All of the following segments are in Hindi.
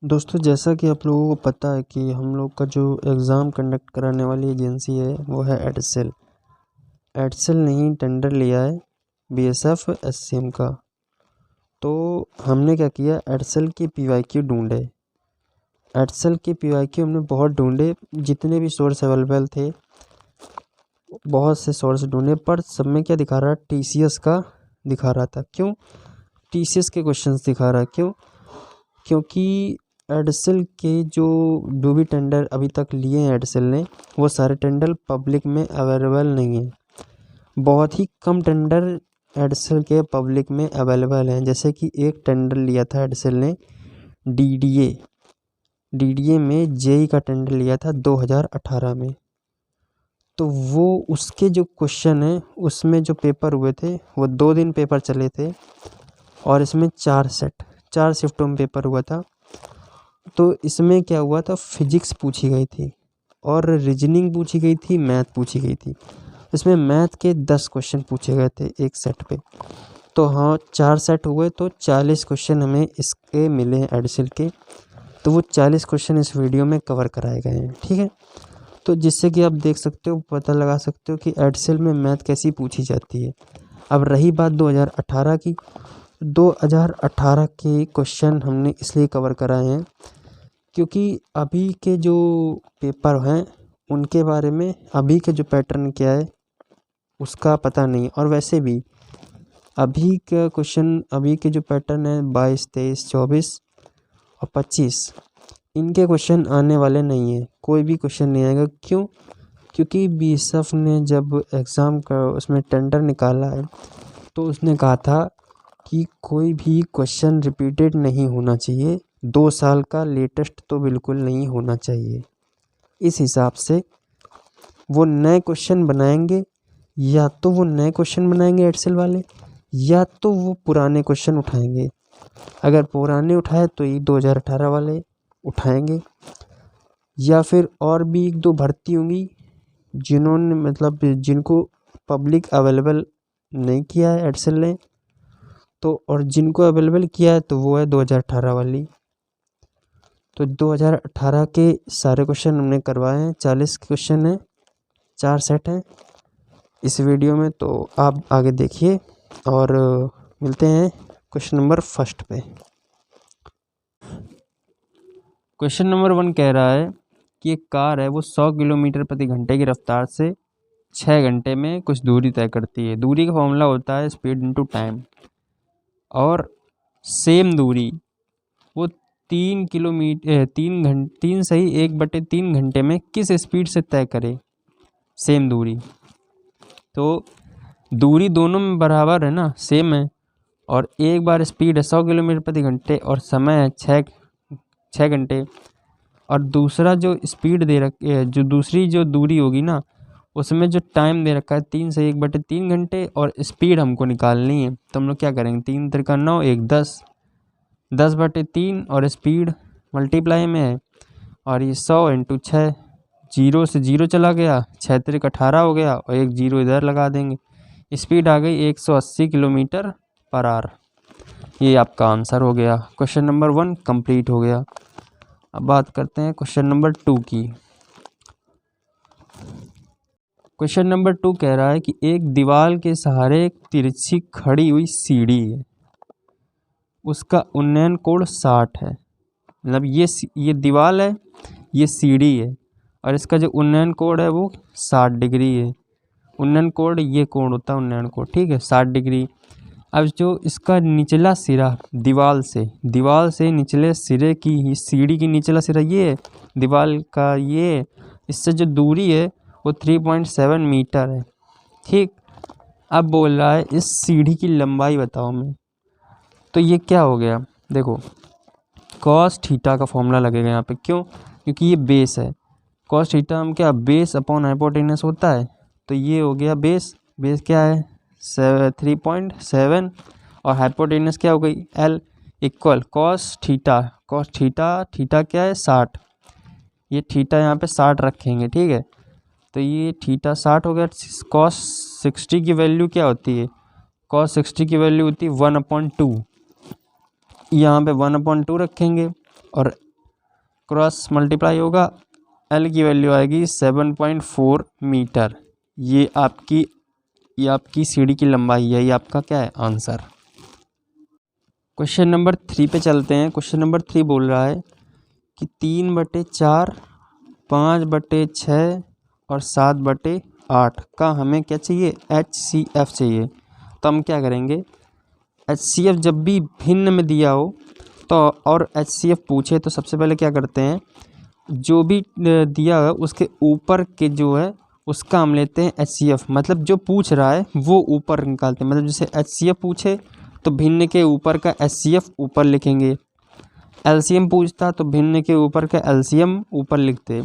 दोस्तों, जैसा कि आप लोगों को पता है कि हम लोग का जो एग्ज़ाम कंडक्ट कराने वाली एजेंसी है वो है एडसेल। एडसेल ने ही टेंडर लिया है बीएसएफ एससीएम का। तो हमने क्या किया, एडसेल की पीवाईक्यू ढूंढे। एडसेल की पीवाईक्यू हमने बहुत ढूंढे, जितने भी सोर्स अवेलेबल थे बहुत से सोर्स ढूंढे, पर सब में क्या दिखा रहा है, टीसीएस का दिखा रहा था। क्यों टीसीएस के क्वेश्चंस दिखा रहा है? क्योंकि एडसेल के जो भी टेंडर अभी तक लिए हैं एडसेल ने, वो सारे टेंडर पब्लिक में अवेलेबल नहीं हैं। बहुत ही कम टेंडर एडसेल के पब्लिक में अवेलेबल हैं। जैसे कि एक टेंडर लिया था एडसेल ने डीडीए में जेई का टेंडर लिया था 2018 में। तो वो उसके जो क्वेश्चन हैं उसमें जो पेपर हुए थे वो 2 दिन पेपर चले थे, और इसमें 4 शिफ्टों में पेपर हुआ था। तो इसमें क्या हुआ था, फिजिक्स पूछी गई थी और रीजनिंग पूछी गई थी, मैथ पूछी गई थी। इसमें मैथ के 10 क्वेश्चन पूछे गए थे एक सेट पे। तो हाँ, 4 सेट हुए तो 40 क्वेश्चन हमें इसके मिले हैं एडसेल के। तो वो 40 क्वेश्चन इस वीडियो में कवर कराए गए हैं, ठीक है। तो जिससे कि आप देख सकते हो, पता लगा सकते हो कि एडसेल में मैथ कैसी पूछी जाती है। अब रही बात 2018 की, 2018 के क्वेश्चन हमने इसलिए कवर कराए हैं क्योंकि अभी के जो पेपर हैं उनके बारे में, अभी के जो पैटर्न क्या है उसका पता नहीं। और वैसे भी अभी का क्वेश्चन, अभी के जो पैटर्न है 22, 23, 24 और 25, इनके क्वेश्चन आने वाले नहीं हैं। कोई भी क्वेश्चन नहीं आएगा। क्यों? क्योंकि बीएसएफ ने जब एग्ज़ाम का उसमें टेंडर निकाला है तो उसने कहा था कि कोई भी क्वेश्चन रिपीटेड नहीं होना चाहिए, 2 साल का लेटेस्ट तो बिल्कुल नहीं होना चाहिए। इस हिसाब से वो नए क्वेश्चन बनाएंगे, या तो वो नए क्वेश्चन बनाएंगे एडसेल वाले, या तो वो पुराने क्वेश्चन उठाएंगे। अगर पुराने उठाए तो ये 2018 वाले उठाएंगे, या फिर और भी 1-2 भर्ती होंगी जिन्होंने, मतलब जिनको पब्लिक अवेलेबल नहीं किया है एडसेल ने, तो और जिनको अवेलेबल किया है तो वो है 2018 वाली। तो 2018 के सारे क्वेश्चन हमने करवाए हैं। 40 क्वेश्चन हैं, 4 सेट हैं इस वीडियो में। तो आप आगे देखिए और मिलते हैं क्वेश्चन नंबर फर्स्ट पे। क्वेश्चन नंबर 1 कह रहा है कि एक कार है वो 100 किलोमीटर प्रति घंटे की रफ्तार से 6 घंटे में कुछ दूरी तय करती है। दूरी का फॉर्मूला होता है स्पीड इनटू टाइम। और सेम दूरी वो 3 घंटे में किस स्पीड से तय करे? सेम दूरी, तो दूरी दोनों में बराबर है ना, सेम है। और एक बार स्पीड है 100 किलोमीटर प्रति घंटे और समय है 6 घंटे। और दूसरा जो स्पीड दे रखी है, जो दूसरी जो दूरी होगी ना, उसमें जो टाइम दे रखा है 3 से 1/3 घंटे, और स्पीड हमको निकालनी है। तो हम लोग क्या करेंगे, 3 त्रिका 9, 1 10, 10/3, और स्पीड मल्टीप्लाई में है। और ये 100 × 6, 0 से 0 चला गया, 6 त्रिक 18 हो गया, और एक 0 इधर लगा देंगे। स्पीड आ गई 180 किलोमीटर पर आवर। ये आपका आंसर हो गया। क्वेश्चन नंबर 1 कंप्लीट हो गया। अब बात करते हैं क्वेश्चन नंबर 2 की। क्वेश्चन नंबर 2 कह रहा है कि एक दीवार के सहारे एक तिरछी खड़ी हुई सीढ़ी है, उसका उन्नयन कोण 60 है। मतलब ये दीवार है, ये सीढ़ी है, और इसका जो उन्नयन कोण है वो 60 डिग्री है। उन्नयन कोण, ये कोण होता है उन्नयन कोण, ठीक है, 60 डिग्री। अब जो इसका निचला सिरा दीवार से निचले सिरे की, सीढ़ी की निचला सिरा ये है दीवार का, ये इससे जो दूरी है वो 3.7 मीटर है, ठीक। अब बोल रहा है इस सीढ़ी की लंबाई बताओ मैं। तो ये क्या हो गया, देखो, कॉस थीटा का फॉर्मूला लगेगा यहाँ पे। क्यों? क्योंकि ये बेस है। कॉस थीटा हम क्या, बेस अपॉन हाइपोटेनस होता है। तो ये हो गया बेस क्या है 3.7, और हाइपोटेनस क्या हो गई L, equal cos theta theta क्या है 60। ये थीटा यहाँ पे 60 रखेंगे, ठीक है। तो ये थीटा 60 हो गया। कॉस 60 की वैल्यू क्या होती है, कॉस 60 की वैल्यू होती है 1/2। यहाँ पे 1/2 रखेंगे, और क्रॉस मल्टीप्लाई होगा, एल की वैल्यू आएगी 7.4 मीटर। ये आपकी सीढ़ी की लंबाई है, ये आपका क्या है आंसर। क्वेश्चन नंबर 3 पे चलते हैं। क्वेश्चन नंबर 3 बोल रहा है कि 3/4, 5/6 और 7/8 का हमें क्या चाहिए, HCF चाहिए। तो हम क्या करेंगे, HCF जब भी भिन्न में दिया हो तो और HCF पूछे तो सबसे पहले क्या करते हैं, जो भी दिया है उसके ऊपर के जो है उसका हम लेते हैं HCF, मतलब जो पूछ रहा है वो ऊपर निकालते हैं। मतलब जैसे HCF पूछे तो भिन्न के ऊपर का HCF ऊपर लिखेंगे, LCM पूछता तो भिन्न के ऊपर का LCM ऊपर लिखते,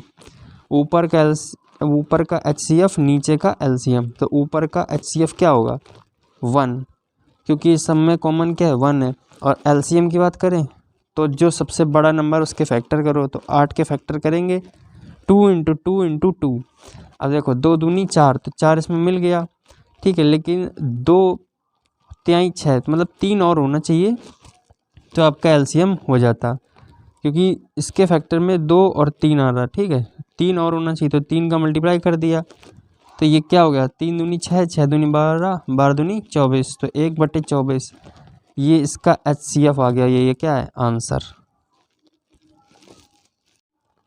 ऊपर का HCF नीचे का LCM, तो ऊपर का HCF क्या होगा 1, क्योंकि इस सब में कॉमन क्या है 1 है। और LCM की बात करें तो जो सबसे बड़ा नंबर उसके फैक्टर करो, तो 8 के फैक्टर करेंगे 2 × 2 × 2। अब देखो 2 दूनी 4, तो 4 इसमें मिल गया, ठीक है, लेकिन 2 तिहाई 6, तो मतलब 3 और होना चाहिए तो आपका LCM हो जाता, क्योंकि इसके फैक्टर में 2 और 3 आ रहा, ठीक है, 3 और होना चाहिए, तो 3 का मल्टीप्लाई कर दिया, तो ये क्या हो गया 3 दूनी 6, 6 दूनी 12, 12 दूनी 24, तो 1/24 ये इसका HCF आ गया। ये क्या है आंसर।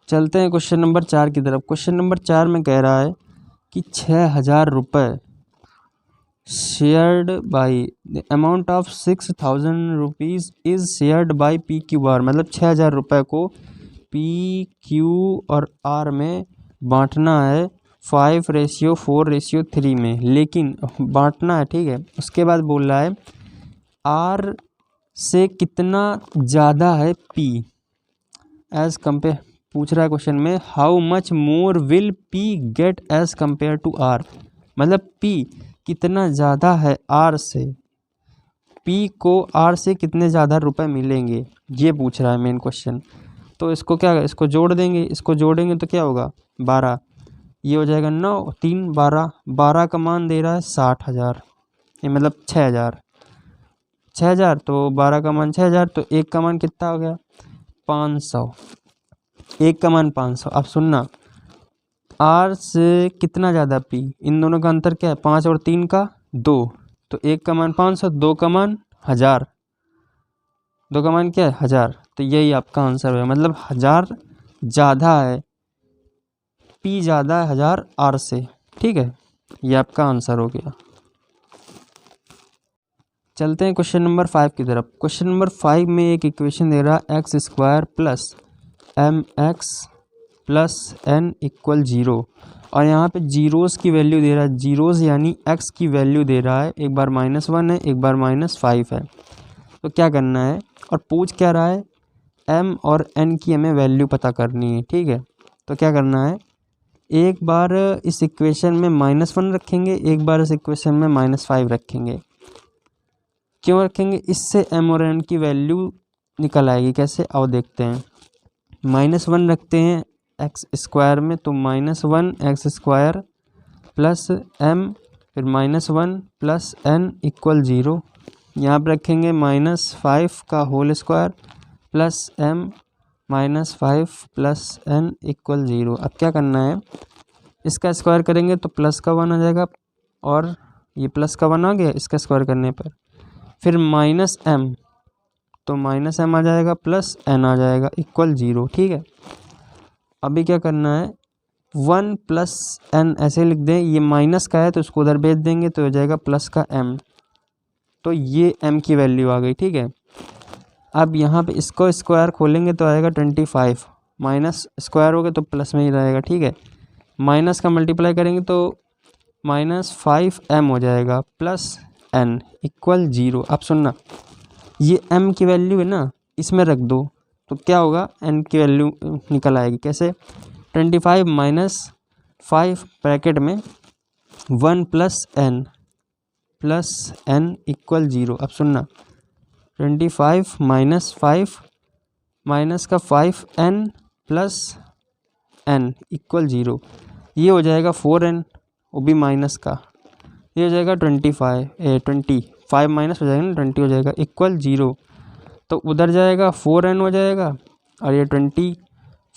चलते हैं क्वेश्चन नंबर 4 की तरफ। क्वेश्चन नंबर 4 में कह रहा है कि 6,000 रुपये shared by the amount of 6,000 rupees is shared by PQR, मतलब 6,000 रुपये को PQ और R में बांटना है 5:4:3 में, लेकिन बांटना है, ठीक है। उसके बाद बोल रहा है R से कितना ज़्यादा है P एज़ कम्पेयर, पूछ रहा है क्वेश्चन में how much more will P get as compare to R, मतलब P कितना ज़्यादा है R से, P को R से कितने ज़्यादा रुपए मिलेंगे, ये पूछ रहा है मेन क्वेश्चन। तो इसको क्या, इसको जोड़ देंगे, इसको जोड़ेंगे तो क्या होगा 12, ये हो जाएगा 9, 3 12, 12 का मान दे रहा है 60,000, ये मतलब 6,000, 6,000 तो 12 का मान 6,000, तो एक का मान कितना हो गया 500, एक का मान 500। अब सुनना, R से कितना ज़्यादा P, इन दोनों का अंतर क्या है 5 और 3 का 2, तो एक का मान 500, 2 का मान 1000, 2 का मान क्या है 1000, तो यही आपका आंसर है, मतलब 1000 ज़्यादा है, P ज़्यादा है 1000 R से, ठीक है, ये आपका आंसर हो गया। चलते हैं क्वेश्चन नंबर 5 की तरफ। क्वेश्चन नंबर 5 में एक इक्वेशन दे रहा है x² + mx + n = 0, और यहाँ पे जीरोज़ की वैल्यू दे रहा है, जीरोज़ यानी x की वैल्यू दे रहा है, एक बार -1 है, एक बार -5 है। तो क्या करना है, और पूछ क्या रहा है m और n की हमें वैल्यू पता करनी है, ठीक है। तो क्या करना है, एक बार इस इक्वेशन में -1 रखेंगे, एक बार इस इक्वेशन में -5 रखेंगे। क्यों रखेंगे, इससे m और n की वैल्यू निकल आएगी। कैसे, आओ देखते हैं। -1 रखते हैं x² में, तो -1 x² + m, फिर -1 + n = 0। यहाँ पर रखेंगे -5 का होल स्क्वायर + m -5 + n = 0। अब क्या करना है, इसका स्क्वायर करेंगे तो प्लस का 1 आ जाएगा, और ये प्लस का 1 आ गया इसका स्क्वायर करने पर, फिर -m, तो -m आ जाएगा प्लस n आ जाएगा = 0, ठीक है। अभी क्या करना है, 1 + n ऐसे लिख दें, ये माइनस का है तो इसको उधर भेज देंगे तो हो जाएगा प्लस का m, तो ये m की वैल्यू आ गई, ठीक है। अब यहाँ पे इसको स्क्वायर खोलेंगे तो आएगा 25, माइनस स्क्वायर होगा तो प्लस में ही रहेगा, ठीक है। माइनस का मल्टीप्लाई करेंगे तो -5m हो जाएगा + n = 0। अब सुनना, ये m की वैल्यू है ना, इसमें रख दो तो क्या होगा, n की वैल्यू निकल आएगी। कैसे, 25 - 5 ब्रैकेट में 1 + n = 0। अब सुनना, 25 - 5 माइनस का 5n + n = 0, ये हो जाएगा 4n, वो भी माइनस का, ये हो जाएगा 25 माइनस हो जाएगा ना, 20 हो जाएगा = 0। तो उधर जाएगा 4n हो जाएगा, और ये 20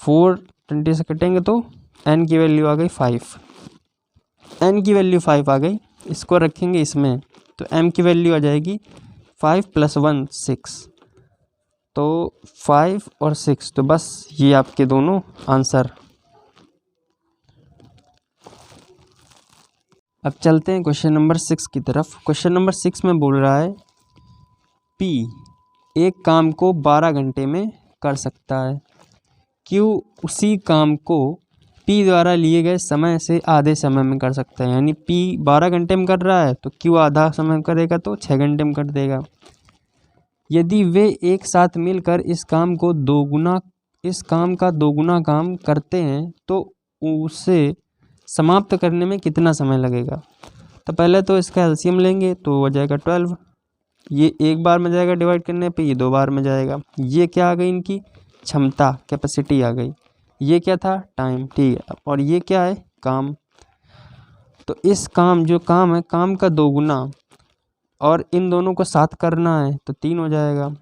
4 20 से कटेंगे तो n की वैल्यू आ गई 5, n की वैल्यू 5 आ गई। इसको रखेंगे इसमें तो m की वैल्यू आ जाएगी 5 + 1 6, तो 5 और 6, तो बस ये आपके दोनों आंसर। अब चलते हैं क्वेश्चन नंबर 6 की तरफ। क्वेश्चन नंबर 6 में बोल रहा है P एक काम को 12 घंटे में कर सकता है, Q उसी काम को P द्वारा लिए गए समय से आधे समय में कर सकता है। यानी P 12 घंटे में कर रहा है तो Q आधा समय में करेगा तो 6 घंटे में कर देगा। यदि वे एक साथ मिलकर इस काम का दोगुना काम करते हैं तो उसे समाप्त करने में कितना समय लगेगा। तो पहले तो इसका एलसीएम लेंगे तो हो जाएगा 12, ये एक बार में जाएगा डिवाइड करने पे, ये 2 बार में जाएगा। ये क्या आ गई इनकी क्षमता, कैपेसिटी आ गई। ये क्या था टाइम, ठीक है। और ये क्या है काम, तो इस काम जो काम है काम का दोगुना और इन दोनों को साथ करना है तो 3 हो जाएगा।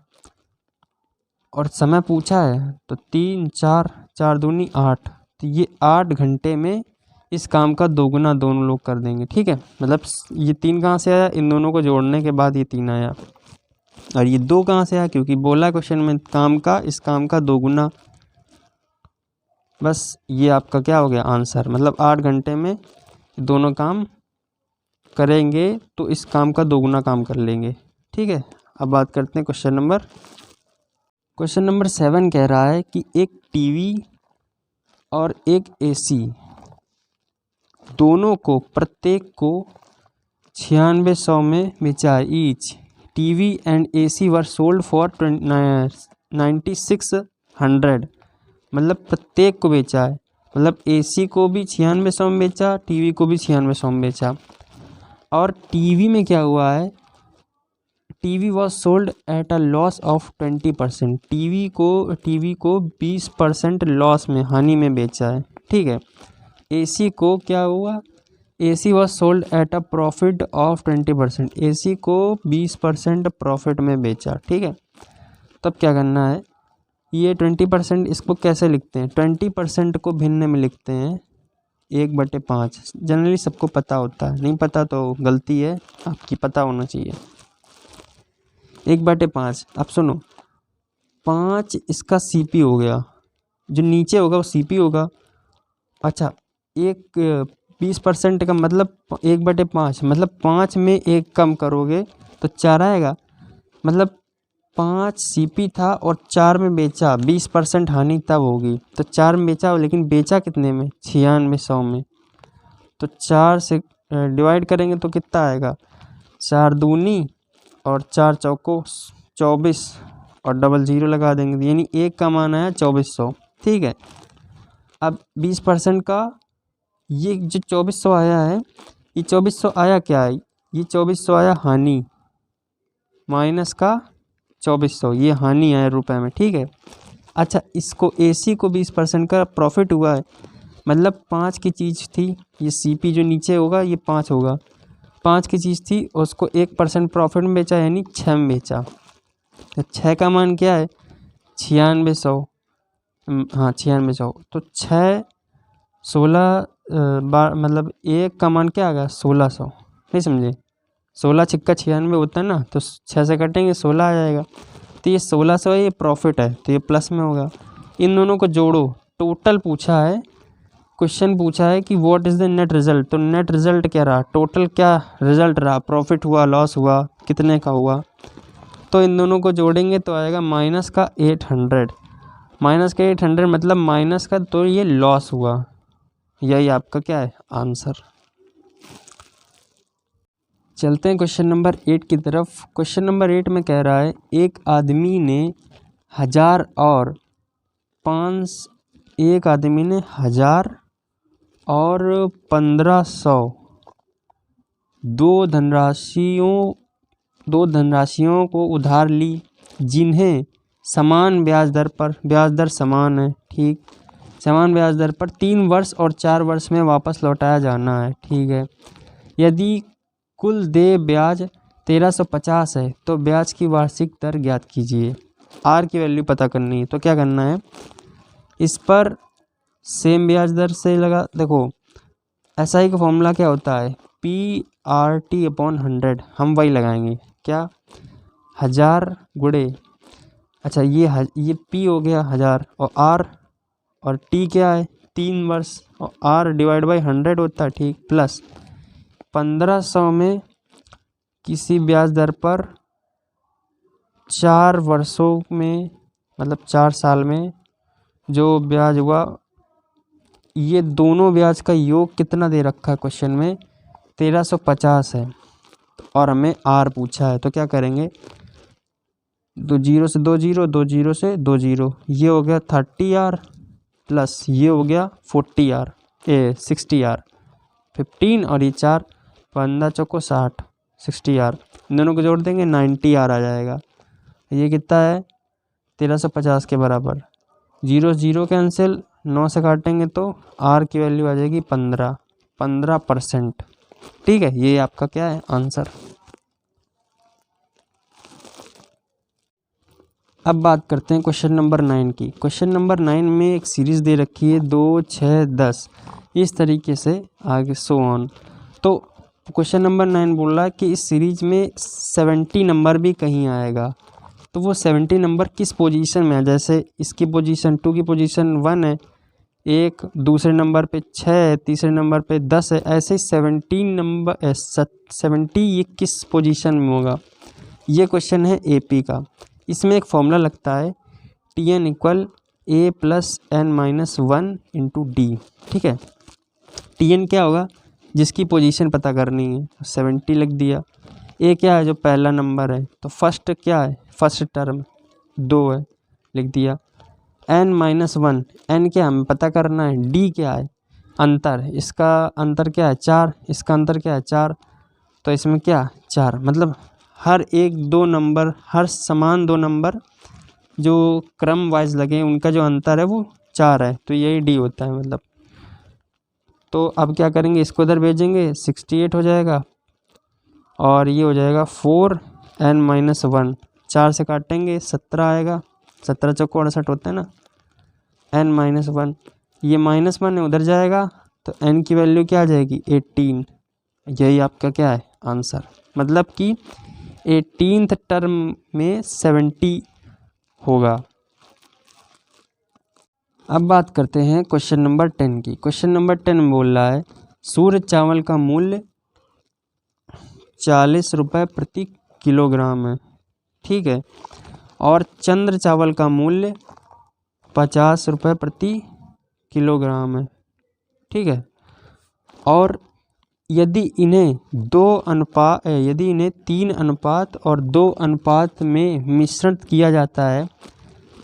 और समय पूछा है तो 3 4 4 दूनी 8, तो ये 8 घंटे में इस काम का दोगुना दोनों लोग कर देंगे, ठीक है। मतलब ये 3 कहाँ से आया, इन दोनों को जोड़ने के बाद ये 3 आया। और ये 2 कहाँ से आया, क्योंकि बोला क्वेश्चन में काम का इस काम का दोगुना। बस ये आपका क्या हो गया आंसर, मतलब 8 घंटे में दोनों काम करेंगे तो इस काम का दोगुना काम कर लेंगे, ठीक है। अब बात करते हैं क्वेश्चन नंबर 7 कह रहा है कि एक टीवी और एक एसी दोनों को प्रत्येक को 9600 में बेचा। Each TV and AC were sold for 9600, मतलब प्रत्येक को बेचा है, मतलब एसी को भी 9600 में बेचा, टीवी को भी 9600 में बेचा। और टीवी में क्या हुआ है, TV was sold at a loss of 20%, TV को 20% लॉस में, हानि में बेचा है, ठीक है। एसी को क्या हुआ, AC was sold at a profit of 20%, AC को 20% प्रॉफिट में बेचा, ठीक है। तब क्या करना है, ये 20% इसको कैसे लिखते हैं, 20% को भिन्न में लिखते हैं 1/5। जनरली सबको पता होता है, नहीं पता तो गलती है आपकी, पता होना चाहिए। 1/5। अब सुनो, 5 इसका सीपी हो गया, जो नीचे होगा वो सीपी होगा। अच्छा, एक 20% का मतलब 1/5, मतलब 5 में 1 कम करोगे तो 4 आएगा। मतलब 5 सीपी था और 4 में बेचा, 20% हानि तब होगी। तो 4 में बेचा, लेकिन बेचा कितने में, 9600 में। तो 4 से डिवाइड करेंगे तो कितना आएगा, 4 दूनी और 4 चौको 24 और डबल 0 लगा देंगे, यानी 1 का मान आया 2400, ठीक है। अब 20% का ये जो 2400 आया है, ये 2400 आया क्या है, ये 2400 आया हानि, माइनस का 2400, ये हानि आया रुपए में, ठीक है। अच्छा, इसको एसी को 20% का प्रॉफिट हुआ है, मतलब 5 की चीज़ थी, ये सीपी जो नीचे होगा ये 5 होगा, 5 की चीज़ थी उसको 1% प्रॉफिट में बेचा, यानी 6 में बेचा। तो 6 का मान क्या है, 9600, हाँ 9600, तो 6 16 बार, मतलब 1 का मान क्या आ गया 1600, नहीं समझे, 16 छक्का 96 होता है ना, तो 6 से कटेंगे 16 आ जाएगा। तो ये 1600 है, ये प्रॉफिट है तो ये प्लस में होगा। इन दोनों को जोड़ो, टोटल पूछा है, क्वेश्चन पूछा है कि what is the net result, तो नेट रिजल्ट क्या रहा, टोटल क्या रिजल्ट रहा, प्रॉफिट हुआ लॉस हुआ, कितने का हुआ। तो इन दोनों को जोड़ेंगे तो आएगा माइनस का 800, माइनस का 800 मतलब माइनस का, तो ये लॉस हुआ। यही आपका क्या है आंसर। चलते हैं क्वेश्चन नंबर 8 की तरफ। क्वेश्चन नंबर 8 में कह रहा है एक आदमी ने 1000 और 1500 दो धनराशियों को उधार ली, जिन्हें समान ब्याज दर समान है, ठीक, समान ब्याज दर पर 3 वर्ष और 4 वर्ष में वापस लौटाया जाना है, ठीक है। यदि कुल देय ब्याज 1350 है तो ब्याज की वार्षिक दर ज्ञात कीजिए। आर की वैल्यू पता करनी है, तो क्या करना है, इस पर सेम ब्याज दर से लगा। देखो SI का फॉर्मूला क्या होता है, PRT/100, हम वही लगाएंगे। क्या, 1000 गुणे, अच्छा ये P हो गया 1000 और R और T क्या है 3 वर्ष और R डिवाइड बाई 100 होता है, ठीक, प्लस 1500 में किसी ब्याज दर पर 4 वर्षों में, मतलब 4 साल में जो ब्याज हुआ, ये दोनों ब्याज का योग कितना दे रखा है क्वेश्चन में, 1350 है और हमें R पूछा है। तो क्या करेंगे, 2 0 से 2 0, 2 0 से 2 0, ये हो गया 30R प्लस ये हो गया 40R 60R 15 और ये 4, 15 चौको 60, 60R, दोनों को जोड़ देंगे 90R आ जाएगा। ये कितना है 1350 के बराबर। 0 0 कैंसिल, 9 से काटेंगे तो R की वैल्यू आ जाएगी 15%। ठीक है, ये आपका क्या है आंसर। अब बात करते हैं क्वेश्चन नंबर 9 की। क्वेश्चन नंबर 9 में एक सीरीज़ दे रखी है 2 6 10, इस तरीके से आगे सो ऑन। तो क्वेश्चन नंबर 9 बोल रहा है कि इस सीरीज में 70 नंबर भी कहीं आएगा, तो वो 70 नंबर किस पोजीशन में है। जैसे इसकी पोजीशन 2 की पोजीशन 1 है, एक दूसरे नंबर पे 6 है, तीसरे नंबर पे 10 है, ऐसे ही 70 ये किस पोजीशन में होगा। ये क्वेश्चन है AP का। इसमें एक फॉर्मूला लगता है TN = A + N - 1 × D। ठीक है, TN क्या होगा, जिसकी पोजीशन पता करनी है, 70 लिख दिया। A क्या है, जो पहला नंबर है, तो फर्स्ट क्या है, फर्स्ट टर्म 2 है, लिख दिया। N - 1, N क्या हमें पता करना है। D क्या है, अंतर, इसका अंतर क्या है 4, इसका अंतर क्या है 4, तो इसमें क्या 4, मतलब हर एक 2 नंबर, हर समान 2 नंबर जो क्रम वाइज लगे उनका जो अंतर है वो 4 है, तो यही D होता है मतलब। तो अब क्या करेंगे, इसको इधर भेजेंगे 68 हो जाएगा और ये हो जाएगा 4N - 1, 4 से काटेंगे 17 आएगा, 17 चौको 68 होता है ना, N - 1, ये -1 है उधर जाएगा तो N की वैल्यू क्या आ जाएगी 18। यही आपका क्या है आंसर, मतलब कि 18th टर्म में 70 होगा। अब बात करते हैं क्वेश्चन नंबर 10 की। क्वेश्चन नंबर 10 में बोल रहा है सूर्य चावल का मूल्य 40 रुपये प्रति किलोग्राम है, ठीक है, और चंद्र चावल का मूल्य 50 रुपये प्रति किलोग्राम है, ठीक है, और यदि इन्हें 3 अनुपात और 2 अनुपात में मिश्रित किया जाता है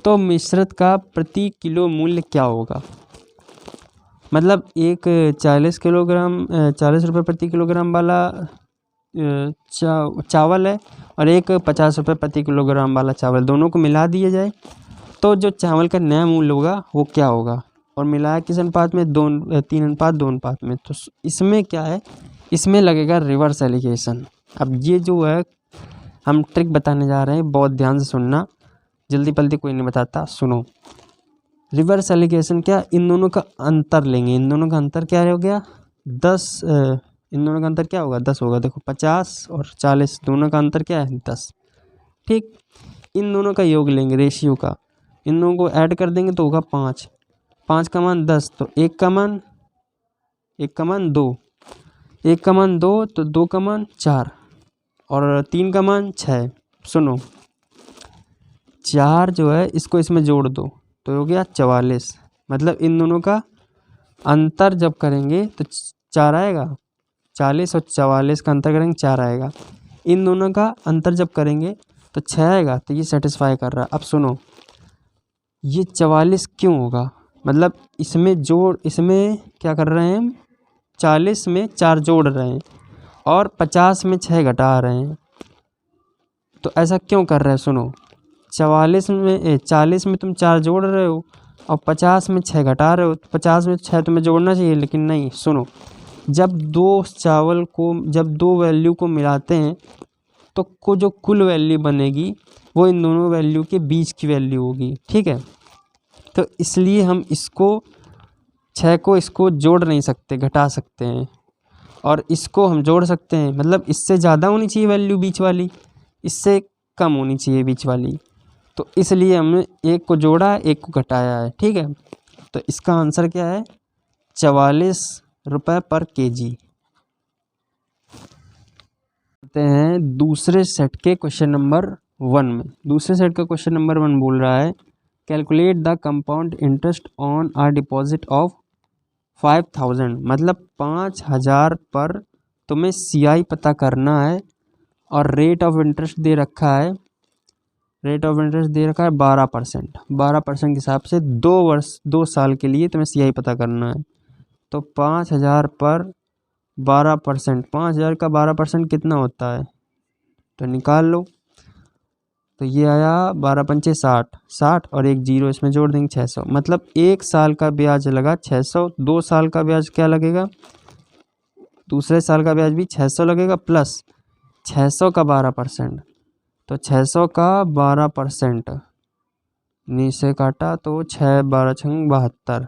तो मिश्रित का प्रति किलो मूल्य क्या होगा। मतलब एक 40 रुपये प्रति किलोग्राम वाला चावल है और एक 50 रुपये प्रति किलोग्राम वाला चावल, दोनों को मिला दिया जाए तो जो चावल का नया मूल्य होगा वो क्या होगा, और मिलाया किस अनुपात में, 3 अनुपात 2 अनुपात में। तो इसमें क्या है, इसमें लगेगा रिवर्स एलिगेशन। अब ये जो है हम ट्रिक बताने जा रहे हैं, बहुत ध्यान से सुनना, जल्दी पल्दी कोई नहीं बताता, सुनो। रिवर्स एलिगेशन क्या, इन दोनों का अंतर लेंगे, इन दोनों का अंतर क्या हो गया 10, इन दोनों का अंतर क्या होगा 10 होगा। देखो 50 और 40 दोनों का अंतर क्या है 10, ठीक, इन दोनों का योग लेंगे रेशियो का, इन दोनों को ऐड कर देंगे तो होगा 5, 5 का मान 10, तो 1 का मान 2, 1 का मान 2, तो 2 का मान 4 और 3 का मान 6। सुनो 4 जो है इसको इसमें जोड़ दो तो हो गया 44, मतलब इन दोनों का अंतर जब करेंगे तो 4 आएगा, 40 और 44 का अंतर करेंगे 4 आएगा, इन दोनों का अंतर जब करेंगे तो 6 आएगा, तो ये सेटिस्फाई कर रहा है। अब सुनो ये 44 क्यों होगा, मतलब इसमें क्या कर रहे हैं हम, 40 में 4 जोड़ रहे हैं और 50 में 6 घटा रहे हैं, तो ऐसा क्यों कर रहे हैं। सुनो 40 में तुम 4 जोड़ रहे हो और 50 में 6 घटा रहे हो, तो 50 में 6 तुम्हें जोड़ना चाहिए, लेकिन नहीं। सुनो जब दो वैल्यू को मिलाते हैं तो जो कुल वैल्यू बनेगी वो इन दोनों वैल्यू के बीच की वैल्यू होगी, ठीक है। तो इसलिए हम इसको 6 को इसको जोड़ नहीं सकते, घटा सकते हैं, और इसको हम जोड़ सकते हैं। मतलब इससे ज़्यादा होनी चाहिए वैल्यू बीच वाली, इससे कम होनी चाहिए बीच वाली, तो इसलिए हमने एक को जोड़ा, एक को घटाया है। ठीक है, तो इसका आंसर क्या है? 44 रुपये पर केजी। आते हैं दूसरे सेट के क्वेश्चन नंबर 1 में। दूसरे सेट का क्वेश्चन नंबर 1 बोल रहा है, calculate the compound interest on a deposit of 5000। मतलब 5000 पर तुम्हें CI पता करना है, और रेट ऑफ इंटरेस्ट दे रखा है, रेट ऑफ इंटरेस्ट दे रखा है 12%। 12% के हिसाब से 2 साल के लिए तुम्हें CI पता करना है। तो 5000 पर 12%, 5000 का 12% कितना होता है, तो निकाल लो। तो ये आया 12 पंचे 60, 60 और एक जीरो इसमें जोड़ देंगे 600। मतलब 1 साल का ब्याज लगा 600, 2 साल का ब्याज क्या लगेगा, दूसरे साल का ब्याज भी 600 लगेगा, प्लस 600 का 12%। तो 600 का 12% नीचे काटा तो 6 12 छंग 72,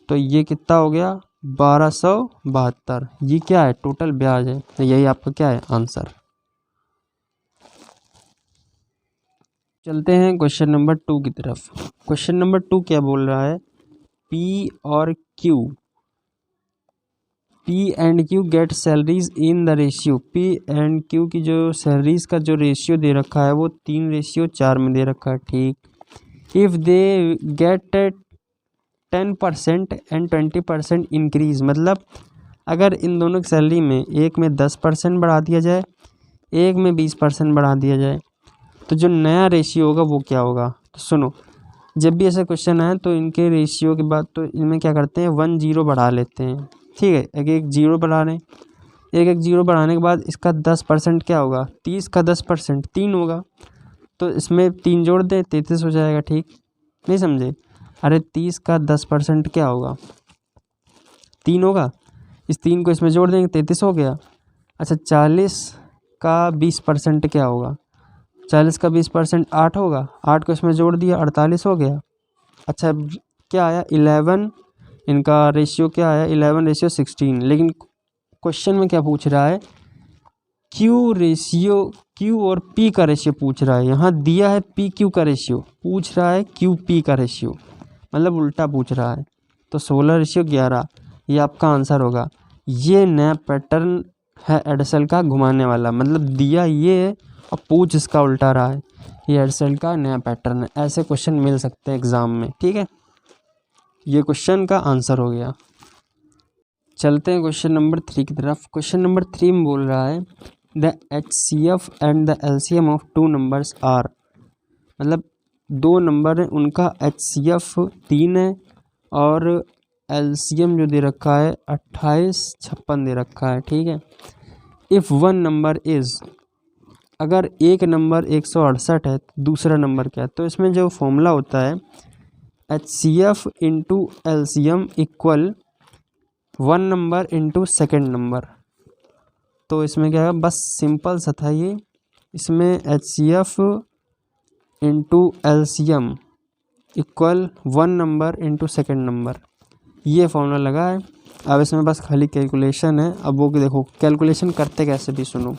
तो ये कितना हो गया 1272। ये क्या है, टोटल ब्याज है, तो यही आपका क्या है आंसर। चलते हैं क्वेश्चन नंबर 2 की तरफ। क्वेश्चन नंबर 2 क्या बोल रहा है, P और Q, P and Q get salaries in the ratio. P and Q की जो सैलरीज का जो रेशियो दे रखा है वो 3:4 में दे रखा है। ठीक, if they get 10% and 20% increase. मतलब अगर इन दोनों की सैलरी में एक में 10% बढ़ा दिया जाए, एक में 20% बढ़ा दिया जाए, तो जो नया रेशियो होगा वो क्या होगा। तो सुनो, जब भी ऐसा क्वेश्चन आए तो इनके रेशियो के बाद तो इनमें क्या करते हैं, 1 0 बढ़ा लेते हैं। ठीक है, एक एक जीरो बढ़ा लें, एक एक जीरो बढ़ाने के बाद इसका 10% क्या होगा, 30 का 10% 3 होगा, तो इसमें 3 जोड़ दें 33 हो जाएगा। ठीक, नहीं समझे, अरे 30 का 10% क्या होगा, 3 होगा, इस 3 को इसमें जोड़ देंगे 33 हो गया। अच्छा, 40 का 20% क्या होगा, 40 का 20% 8 होगा, 8 को इसमें जोड़ दिया 48 हो गया। अच्छा, क्या आया 11, इनका रेशियो क्या आया 11:16। लेकिन क्वेश्चन में क्या पूछ रहा है, Q और P का रेशियो पूछ रहा है। यहाँ दिया है PQ का रेशियो, पूछ रहा है QP का रेशियो, मतलब उल्टा पूछ रहा है। तो 16:11 ये आपका आंसर होगा। ये नया पैटर्न है एडसेल का घुमाने वाला, मतलब दिया ये है और पूछ इसका उल्टा रहा है। ये एडसेल का नया पैटर्न है, ऐसे क्वेश्चन मिल सकते हैं एग्ज़ाम में। ठीक है, ये क्वेश्चन का आंसर हो गया। चलते हैं क्वेश्चन नंबर 3 की तरफ। क्वेश्चन नंबर 3 में बोल रहा है, the HCF and the LCM of 2 numbers are. मतलब 2 नंबर हैं, उनका HCF 3 है और LCM जो दे रखा है 28 56 दे रखा है। ठीक है, इफ़ वन नंबर इज़, अगर एक नंबर 168 है तो दूसरा नंबर क्या है। तो इसमें जो फॉर्मूला होता है HCF into LCM equal 1 number into second number. तो इसमें क्या है, बस सिंपल सा था ये। इसमें HCF into LCM equal 1 number into second number, ये फॉर्मूला लगा है। अब इसमें बस खाली कैलकुलेशन है। अब वो देखो कैलकुलेशन करते कैसे भी सुनो।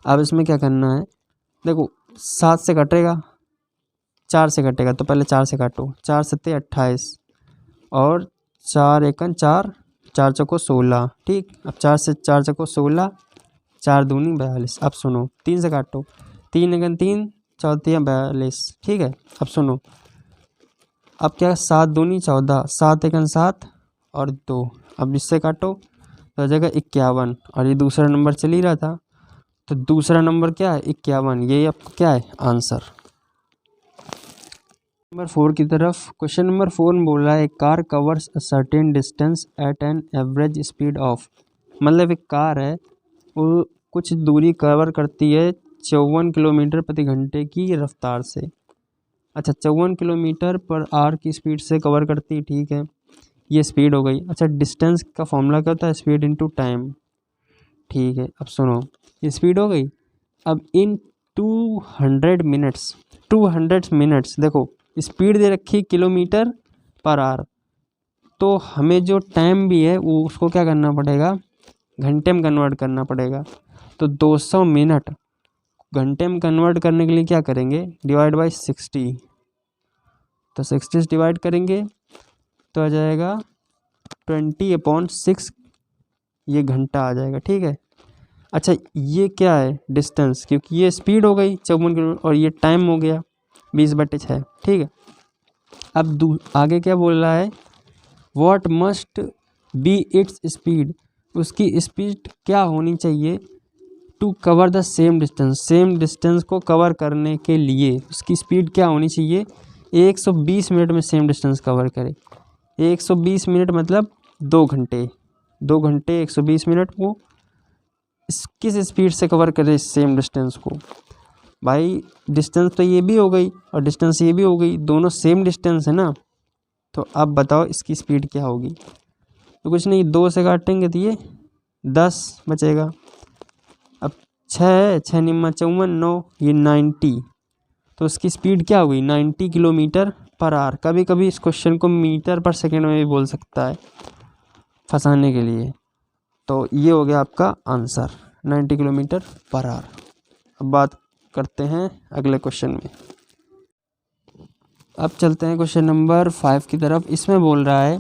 अब इसमें क्या करना है, देखो 7 से कटेगा, 4 से कटेगा, तो पहले 4 से काटो, 4 7 28 और 4 एकन 4, 4 चौको 16। ठीक, अब 4 से 4 चौको 16, 4 दूनी 42। अब सुनो 3 से काटो, 3 एकन 3, 4 3 42। ठीक है, अब सुनो, अब क्या 7 दूनी 14, 7 एकन 7 और 2। अब इससे काटो तो हो जाएगा 51, और ये दूसरा नंबर चल ही रहा था, तो दूसरा नंबर क्या है 51। ये आपका क्या है आंसर। नंबर 4 की तरफ। क्वेश्चन नंबर 4 में बोल रहा है, car covers a certain distance at an average speed of. मतलब एक कार है वो कुछ दूरी कवर करती है 54 किलोमीटर प्रति घंटे की रफ्तार से। अच्छा, 54 किलोमीटर पर आवर की स्पीड से कवर करती है। ठीक है, ये स्पीड हो गई। अच्छा, डिस्टेंस का फॉर्मूला क्या होता है, स्पीड इंटू टाइम। ठीक है, अब सुनो, ये स्पीड हो गई। अब इन 200 मिनट्स 200 मिनट्स। देखो स्पीड दे रखी किलोमीटर पर आवर, तो हमें जो टाइम भी है वो उसको क्या करना पड़ेगा, घंटे में कन्वर्ट करना पड़ेगा। तो 200 मिनट घंटे में कन्वर्ट करने के लिए क्या करेंगे, डिवाइड बाई 60। तो 60 से डिवाइड करेंगे तो आ जाएगा 20/6, ये घंटा आ जाएगा। ठीक है। अच्छा ये क्या है, डिस्टेंस, क्योंकि ये स्पीड हो गई 54 किलोमीटर और ये टाइम हो गया 20/6। ठीक है। अब आगे क्या बोल रहा है, what must be its speed, उसकी स्पीड क्या होनी चाहिए, to cover the same distance, same distance को कवर करने के लिए उसकी स्पीड क्या होनी चाहिए, 120 मिनट में सेम डिस्टेंस कवर करे। 120 मिनट मतलब 2 घंटे, 2 घंटे 120 मिनट को किस स्पीड से कवर करे सेम डिस्टेंस को। भाई डिस्टेंस तो ये भी हो गई और डिस्टेंस ये भी हो गई, दोनों सेम डिस्टेंस है ना। तो अब बताओ इसकी स्पीड क्या होगी। तो कुछ नहीं, 2 से काटेंगे तो ये 10 बचेगा। अब 6 निम्मा 54, 9 ये 90, तो उसकी स्पीड क्या होगी 90 किलोमीटर पर आवर। कभी कभी इस क्वेश्चन को मीटर पर सेकेंड में भी बोल सकता है फंसाने के लिए। तो ये हो गया आपका आंसर 90 किलोमीटर पर आवर। अब बात करते हैं अगले क्वेश्चन में। अब चलते हैं क्वेश्चन नंबर 5 की तरफ। इसमें बोल रहा है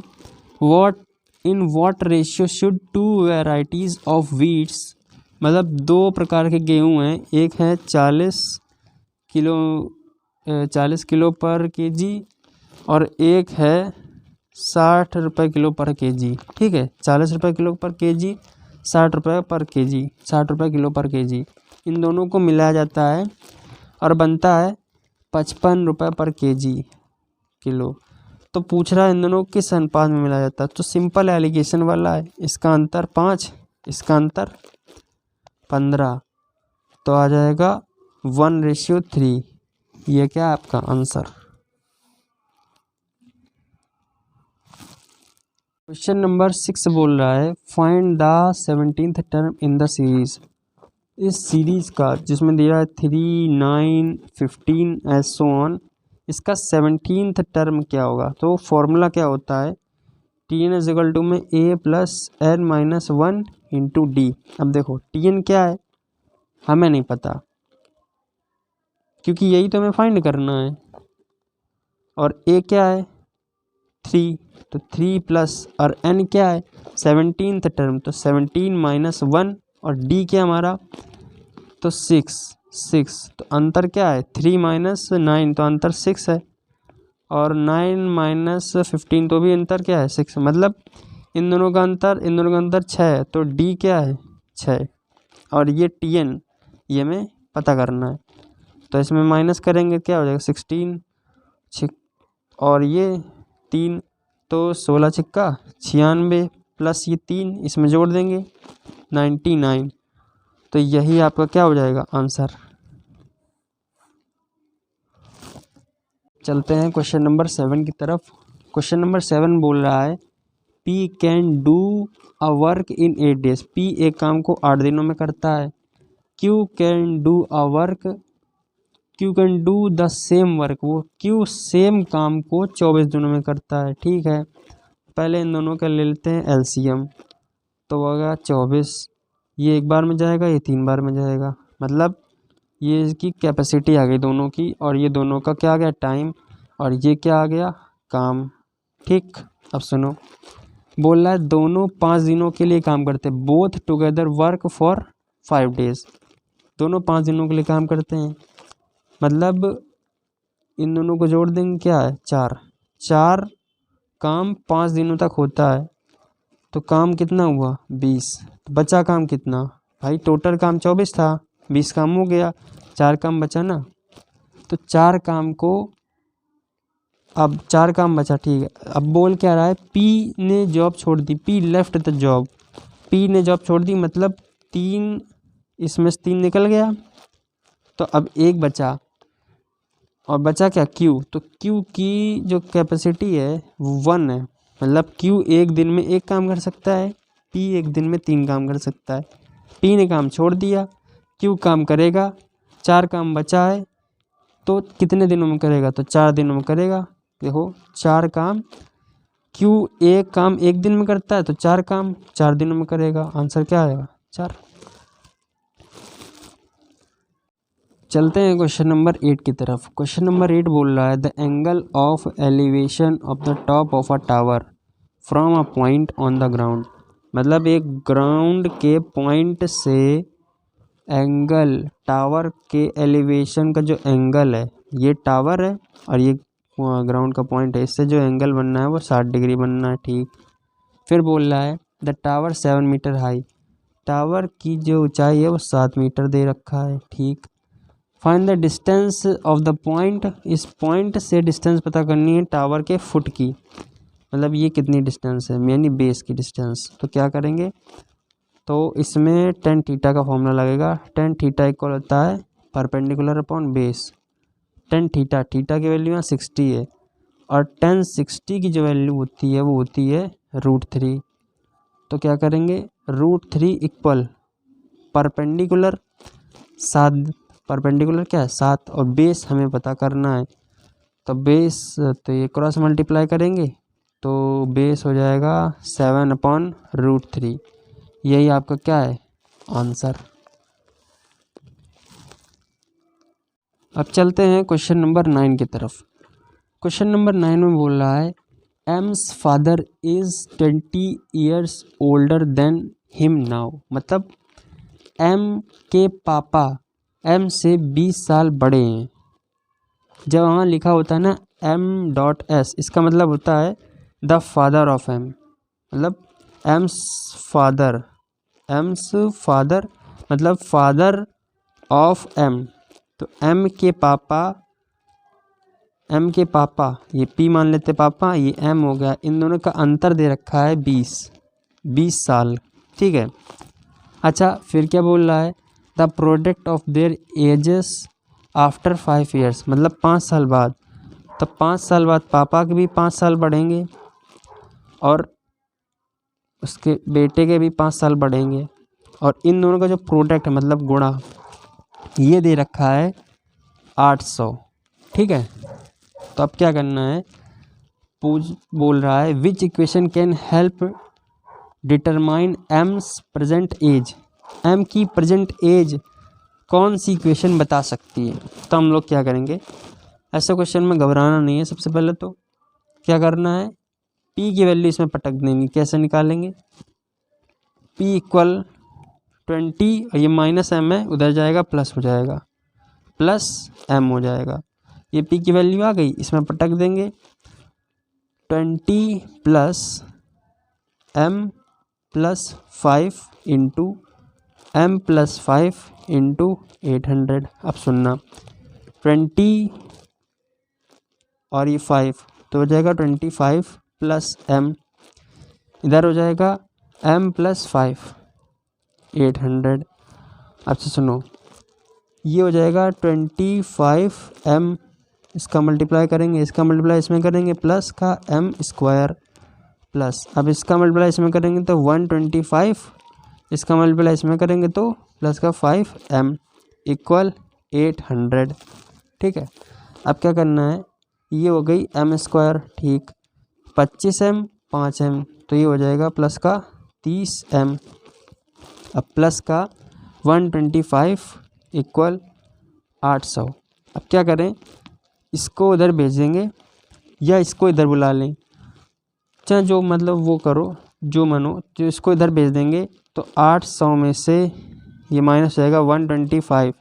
what ratio should 2 varieties of weeds, मतलब 2 प्रकार के गेहूँ हैं, एक है 40 किलो पर केजी और एक है 60 रुपये किलो पर केजी। ठीक है, 40 रुपये किलो पर केजी, 60 रुपये पर केजी, 60 रुपये किलो पर केजी, इन दोनों को मिलाया जाता है और बनता है 55 रुपये पर केजी किलो। तो पूछ रहा है इन दोनों किस अनुपात में मिलाया जाता है। तो सिंपल एलिगेशन वाला है, इसका अंतर 5, इसका अंतर 15, तो आ जाएगा 1:3। ये क्या है आपका आंसर। क्वेश्चन नंबर 6 बोल रहा है find the 17th term in the series. इस सीरीज का जिसमें दिया है 3, 9, 15 एज सो ऑन, इसका 17th टर्म क्या होगा। तो फॉर्मूला क्या होता है, Tn इक्वल टू में a plus n minus 1 into D. अब देखो Tn क्या है हमें नहीं पता, क्योंकि यही तो हमें फाइंड करना है, और a क्या है 3, तो 3 प्लस और n क्या है 17th टर्म, तो 17 माइनस 1 और d क्या हमारा तो 6, तो अंतर क्या है 3 माइनस 9, तो अंतर 6 है, और 9 माइनस 15 तो भी अंतर क्या है 6, मतलब इन दोनों का अंतर 6 है। तो d क्या है 6, और ये Tn ये हमें पता करना है। तो इसमें माइनस करेंगे क्या हो जाएगा 16, और ये 3, तो 16 छिक्का 96 प्लस ये 3 इसमें जोड़ देंगे 99, तो यही आपका क्या हो जाएगा आंसर। चलते हैं क्वेश्चन नंबर 7 की तरफ। क्वेश्चन नंबर 7 बोल रहा है P can do a work in 8 days। P एक काम को 8 दिनों में करता है। Q can do a work, Q can do the same work, वो Q सेम काम को 24 दिनों में करता है। ठीक है, पहले इन दोनों का ले लेते हैं एलसीएम, तो होगा 24, ये एक बार में जाएगा, ये 3 बार में जाएगा, मतलब ये इसकी कैपेसिटी आ गई दोनों की, और ये दोनों का क्या आ गया टाइम, और ये क्या आ गया काम। ठीक, अब सुनो, बोल रहा है दोनों 5 दिनों के लिए काम करते हैं, both together work for 5 days, दोनों 5 दिनों के लिए काम करते हैं, मतलब इन दोनों को जोड़ देंगे क्या है 4 काम 5 दिनों तक होता है, तो काम कितना हुआ 20, तो बचा काम कितना भाई, टोटल काम 24 था, 20 काम हो गया, 4 काम बचा ना, तो 4 काम को, अब 4 काम बचा। ठीक है, अब बोल क्या रहा है P ने जॉब छोड़ दी, P left the job, P ने जॉब छोड़ दी, मतलब 3 इसमें से 3 निकल गया, तो अब 1 बचा, और बचा क्या Q, तो Q की जो कैपेसिटी है वो 1 है, मतलब Q एक दिन में 1 काम कर सकता है, P एक दिन में 3 काम कर सकता है। P ने काम छोड़ दिया, Q काम करेगा, 4 काम बचा है तो कितने दिनों में करेगा, तो 4 दिनों में करेगा। देखो 4 काम, क्यों एक काम एक दिन में करता है तो 4 काम 4 दिनों में करेगा। आंसर क्या आएगा, 4। चलते हैं क्वेश्चन नंबर 8 की तरफ। क्वेश्चन नंबर 8 बोल रहा है the angle of elevation of the top of a tower from a point on the ground. मतलब एक ग्राउंड के पॉइंट से एंगल, टावर के एलिवेशन का जो एंगल है, ये टावर है और ये ग्राउंड का पॉइंट है, इससे जो एंगल बनना है वो 60 डिग्री बनना है। ठीक, फिर बोल रहा है the tower 7 metre high. Tower की जो ऊंचाई है वो 7 मीटर दे रखा है। ठीक, find the distance of the point. इस पॉइंट से डिस्टेंस पता करनी है टावर के फुट की, मतलब ये कितनी डिस्टेंस है, यानी बेस की डिस्टेंस। तो क्या करेंगे, तो इसमें tan थीटा का फॉर्मूला लगेगा। tan थीटा इक्वल होता है perpendicular upon base. tan theta, theta की वैल्यू यहाँ 60 है और tan 60 की जो वैल्यू होती है वो होती है √3। तो क्या करेंगे, √3 इक्वल परपेंडिकुलर 7, परपेंडिकुलर क्या है 7 और बेस हमें पता करना है। तो बेस, तो ये क्रॉस मल्टीप्लाई करेंगे तो बेस हो जाएगा 7/√3। यही आपका क्या है आंसर। अब चलते हैं क्वेश्चन नंबर 9 की तरफ। क्वेश्चन नंबर 9 में बोल रहा है AIIMS father is 20 years older than him now. मतलब एम के पापा एम से 20 साल बड़े हैं। जब वहाँ लिखा होता है ना M.S, इसका मतलब होता है द फादर ऑफ एम। मतलब एम्स फादर मतलब फादर ऑफ एम। तो एम के पापा, ये P मान लेते पापा, ये M हो गया, इन दोनों का अंतर दे रखा है 20 साल। ठीक है, अच्छा फिर क्या बोल रहा है the product of their edges after 5 years. मतलब 5 साल बाद, तो 5 साल बाद पापा के भी 5 साल बढ़ेंगे और उसके बेटे के भी 5 साल बढ़ेंगे, और इन दोनों का जो प्रोडक्ट है मतलब गुणा, ये दे रखा है 800। ठीक है, तो अब क्या करना है, बोल रहा है which equation can help determine M's present age. M की प्रेजेंट एज कौन सी इक्वेशन बता सकती है। तो हम लोग क्या करेंगे, ऐसा क्वेश्चन में घबराना नहीं है। सबसे पहले तो क्या करना है, P की वैल्यू इसमें पटक देंगे। कैसे निकालेंगे, P इक्वल 20 और ये -m है, उधर जाएगा प्लस हो जाएगा, प्लस m हो जाएगा। ये P की वैल्यू आ गई, इसमें पटक देंगे 20 + m + 5 इंटू m + 5 इंटू 800। अब सुनना, 20 और ये 5 तो हो जाएगा 25 + m, इधर हो जाएगा m + 5 800। अब से सुनो, ये हो जाएगा 25m, इसका मल्टीप्लाई करेंगे, इसका मल्टीप्लाई इसमें करेंगे, प्लस का m² प्लस, अब इसका मल्टीप्लाई इसमें करेंगे तो 125, इसका मल्टीप्लाई इसमें करेंगे तो प्लस का 5m इक्वल 800। ठीक है, अब क्या करना है, ये हो गई m²। ठीक, 25m 5m, तो ये हो जाएगा प्लस का 30m। अब प्लस का 125 इक्वल 800। अब क्या करें, इसको उधर भेजेंगे या इसको इधर बुला लें, चाहे जो मतलब वो करो, जो मानो, तो इसको इधर भेज देंगे तो 800 में से ये माइनस हो जाएगा 125,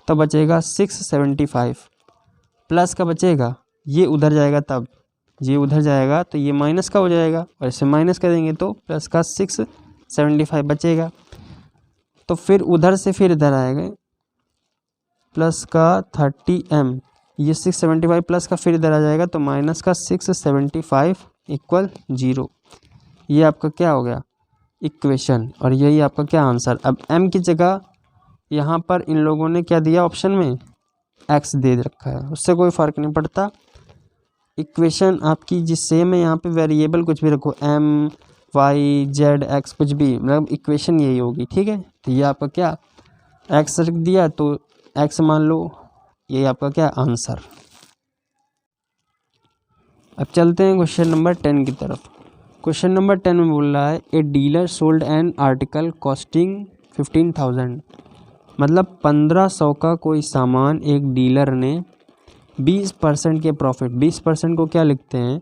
तो बचेगा 675। प्लस का बचेगा, ये उधर जाएगा, तब ये उधर जाएगा तो ये माइनस का हो जाएगा, और इसे माइनस करेंगे तो प्लस का 675 बचेगा। तो फिर उधर से फिर इधर आएगा, प्लस का 30m, ये 675 प्लस का फिर इधर आ जाएगा तो माइनस का 675 इक्वल 0। ये आपका क्या हो गया इक्वेशन, और यही आपका क्या आंसर। अब m की जगह यहाँ पर इन लोगों ने क्या दिया ऑप्शन में, x दे रखा है, उससे कोई फ़र्क नहीं पड़ता। इक्वेशन आपकी जिस सेम है, यहाँ पे वेरिएबल कुछ भी रखो, m y z x कुछ भी, मतलब इक्वेशन यही होगी। ठीक है, तो ये आपका क्या x रख दिया तो x मान लो, ये आपका क्या आंसर। अब चलते हैं क्वेश्चन नंबर 10 की तरफ। क्वेश्चन नंबर 10 में बोल रहा है a dealer sold an article costing 15,000, मतलब 1500 का कोई सामान एक डीलर ने 20% के प्रॉफिट, 20% को क्या लिखते हैं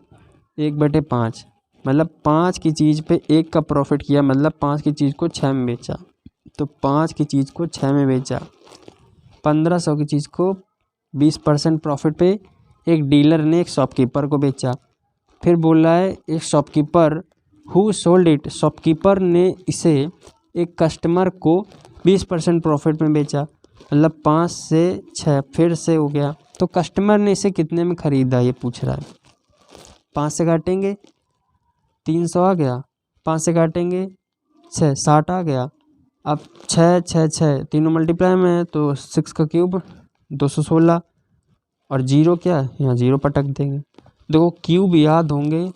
1/5, मतलब 5 की चीज़ पे 1 का प्रॉफिट किया, मतलब 5 की चीज़ को 6 में बेचा। तो 5 की चीज़ को 6 में बेचा, 1500 की चीज़ को 20% प्रॉफिट पे एक डीलर ने एक शॉपकीपर को बेचा। फिर बोल रहा है एक shopkeeper who sold it, shopkeeper ने इसे एक कस्टमर को 20% प्रॉफिट में बेचा, मतलब 5 से 6 फिर से हो गया। तो कस्टमर ने इसे कितने में ख़रीदा ये पूछ रहा है। 5 से काटेंगे 300 आ गया, 5 से काटेंगे 6 60 आ गया। अब 6 6 6 तीनों मल्टीप्लाई में है तो 6 का क्यूब 216, और जीरो क्या है यहाँ जीरो पटक देंगे। देखो क्यूब याद होंगे,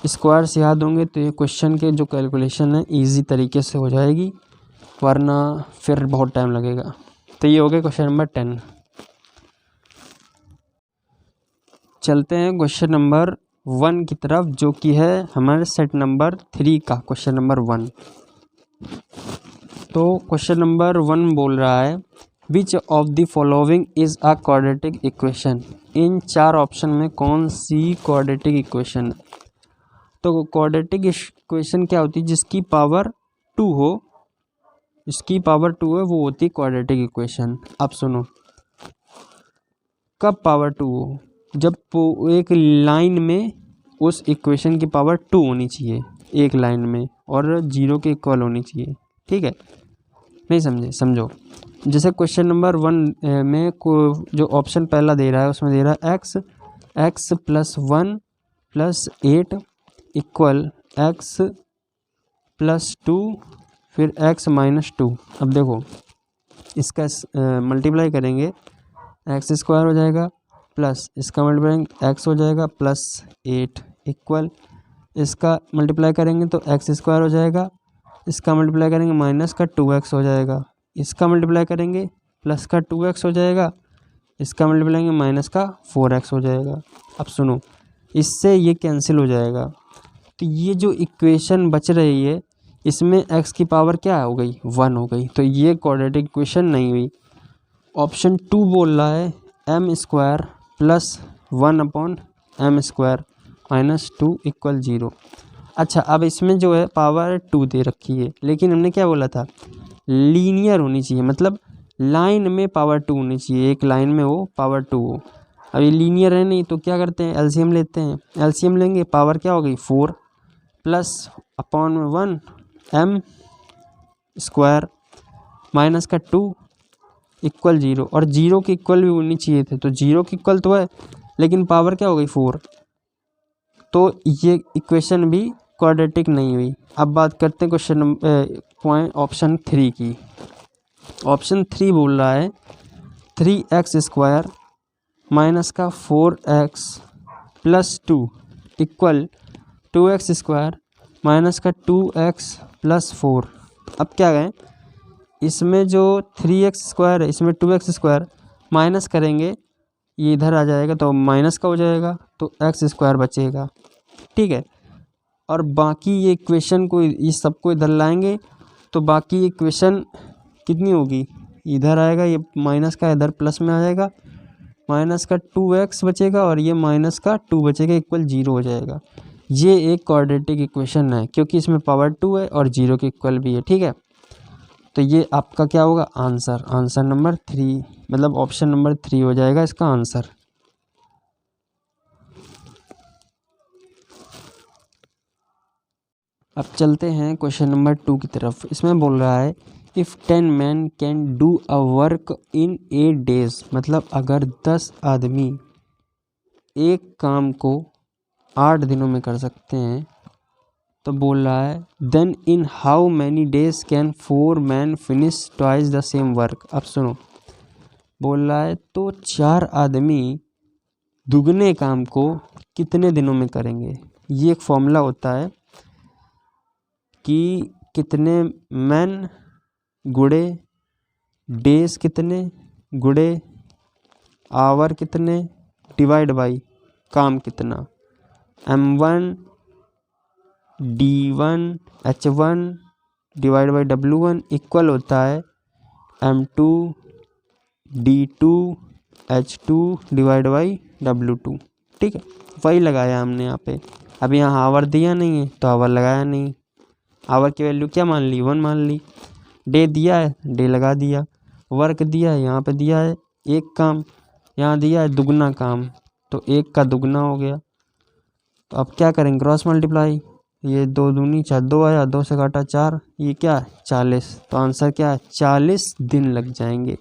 स्क्वायर्स याद होंगे तो ये क्वेश्चन के जो कैलकुलेशन है इजी तरीके से हो जाएगी, वरना फिर बहुत टाइम लगेगा। तो ये हो गया क्वेश्चन नंबर 10। चलते हैं क्वेश्चन नंबर 1 की तरफ, जो कि है हमारे सेट नंबर 3 का क्वेश्चन नंबर 1। तो क्वेश्चन नंबर 1 बोल रहा है which of the following is a quadratic equation, in 4 option में कौन सी क्वाड्रेटिक इक्वेशन है। तो क्वाड्रेटिक इक्वेशन क्या होती है, जिसकी पावर 2 हो, इसकी पावर 2 है वो होती है क्वाड्रेटिक इक्वेशन। अब सुनो, कब पावर 2 हो, जब एक लाइन में उस इक्वेशन की पावर 2 होनी चाहिए एक लाइन में, और 0 के इक्वल होनी चाहिए। ठीक है, नहीं समझे, समझो। जैसे क्वेश्चन नंबर 1 में जो ऑप्शन पहला दे रहा है उसमें दे रहा है x +1 + 8 इक्वल x + 2 फिर x - 2। अब देखो इसका मल्टीप्लाई करेंगे x² हो जाएगा, प्लस इसका मल्टीप्लाई x हो जाएगा +8 इक्वल इसका मल्टीप्लाई करेंगे तो x² हो जाएगा, इसका मल्टीप्लाई करेंगे माइनस का 2x हो जाएगा, इसका मल्टीप्लाई करेंगे प्लस का 2x हो जाएगा, इसका मल्टीप्लाई करेंगे माइनस का 4x हो जाएगा। अब सुनो, इससे ये कैंसिल हो जाएगा, तो ये जो इक्वेशन बच रही है इसमें x की पावर क्या हो गई 1 हो गई, तो ये क्वाड्रेटिक इक्वेशन नहीं हुई। ऑप्शन 2 बोल रहा है m² + 1/m² - 2 = 0। अच्छा, अब इसमें जो है पावर 2 दे रखी है, लेकिन हमने क्या बोला था लीनियर होनी चाहिए, मतलब लाइन में पावर 2 होनी चाहिए, एक लाइन में वो पावर 2 हो। अब ये लीनियर है नहीं तो क्या करते हैं एलसीएम लेते हैं, एलसीएम लेंगे पावर क्या हो गई 4 + 1 m² माइनस का 2 = 0, और 0 के इक्वल भी होनी चाहिए थे, तो 0 के इक्वल तो है लेकिन पावर क्या हो गई 4, तो ये इक्वेशन भी क्वाड्रेटिक नहीं हुई। अब बात करते हैं क्वेश्चन नंबर पॉइंट ऑप्शन 3 की। ऑप्शन 3 बोल रहा है 3x² माइनस का 4x + 2 इक्वल 2x² माइनस का 2x + 4। अब क्या कहें, इसमें जो 3x² है इसमें 2x² माइनस करेंगे, ये इधर आ जाएगा तो माइनस का हो जाएगा, तो x² बचेगा। ठीक है, और बाकी ये इक्वेशन को ये सबको इधर लाएंगे तो बाकी इक्वेशन कितनी होगी, इधर आएगा ये माइनस का इधर प्लस में आ जाएगा, माइनस का 2x बचेगा और ये माइनस का 2 बचेगा इक्वल 0 हो जाएगा। ये एक क्वाड्रेटिक इक्वेशन है क्योंकि इसमें पावर 2 है और 0 के इक्वल भी है। ठीक है, तो ये आपका क्या होगा आंसर, आंसर नंबर 3, मतलब ऑप्शन नंबर 3 हो जाएगा इसका आंसर। अब चलते हैं क्वेश्चन नंबर 2 की तरफ। इसमें बोल रहा है if 10 men can do a work in 8 days, मतलब अगर 10 आदमी एक काम को 8 दिनों में कर सकते हैं, तो बोल रहा है then in how many days can 4 men finish twice the same work. अब सुनो, बोल रहा है तो 4 आदमी दुगने काम को कितने दिनों में करेंगे। ये एक फॉर्मूला होता है कि कितने मैन गुणे डेज कितने गुणे आवर कितने डिवाइड बाई काम कितना, M1 D1 H1 divide by W1 equal होता है M2 D2 H2 divide by W2। ठीक है, वही लगाया हमने यहाँ पे। अब यहाँ आवर दिया नहीं है तो आवर लगाया नहीं, आवर की वैल्यू क्या मान ली 1 मान ली। डे दिया है डे लगा दिया, वर्क दिया है यहाँ पे दिया है एक काम, यहाँ दिया है दुगना काम, तो एक का दुगना हो गया। तो अब क्या करेंगे क्रॉस मल्टीप्लाई, ये 2 दूनी 4, 2 आया 2 से काटा 4, ये क्या है 40। तो आंसर क्या है 40 दिन लग जाएंगे,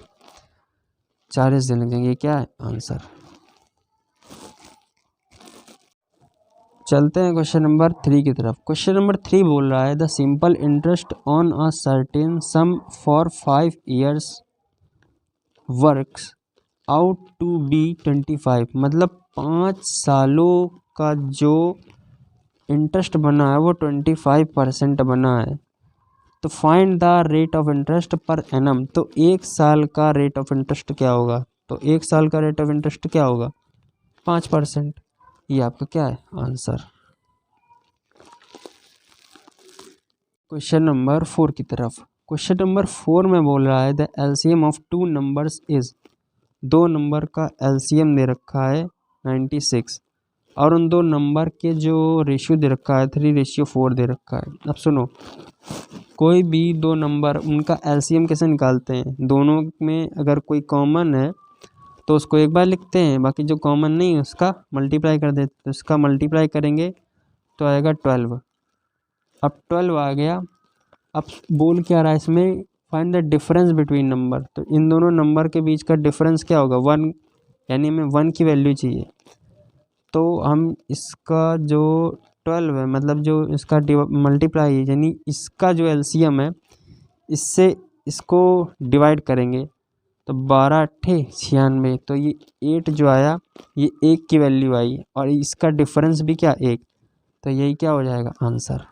40 दिन लग जाएंगे, ये क्या है आंसर। चलते हैं क्वेश्चन नंबर 3 की तरफ। क्वेश्चन नंबर 3 बोल रहा है the simple interest on a certain sum for 5 years works out to be 25। मतलब 5 सालों का जो इंटरेस्ट बना है वो 25% बना है। तो find the rate of interest per annum. तो 1 साल का रेट ऑफ इंटरेस्ट क्या होगा, तो 1 साल का रेट ऑफ इंटरेस्ट क्या होगा 5%। ये आपका क्या है आंसर। क्वेश्चन नंबर 4 की तरफ। क्वेश्चन नंबर 4 में बोल रहा है the LCM of 2 numbers is. 2 number का एलसीएम दे रखा है 96 और उन 2 नंबर के जो रेशियो दे रखा है 3:4 दे रखा है। अब सुनो, कोई भी 2 नंबर उनका एलसीएम कैसे निकालते हैं, दोनों में अगर कोई कॉमन है तो उसको एक बार लिखते हैं, बाकी जो कॉमन नहीं है उसका मल्टीप्लाई कर देते, तो उसका मल्टीप्लाई करेंगे तो आएगा 12। अब 12 आ गया। अब बोल क्या रहा है इसमें, find the difference between number. तो इन दोनों नंबर के बीच का डिफरेंस क्या होगा 1, यानी हमें 1 की वैल्यू चाहिए। तो हम इसका जो 12 है मतलब जो इसका मल्टीप्लाई है यानी इसका जो एलसीएम है इससे इसको डिवाइड करेंगे, तो 12 8 96, तो ये 8 जो आया ये 1 की वैल्यू आई और इसका डिफरेंस भी क्या 1, तो यही क्या हो जाएगा आंसर।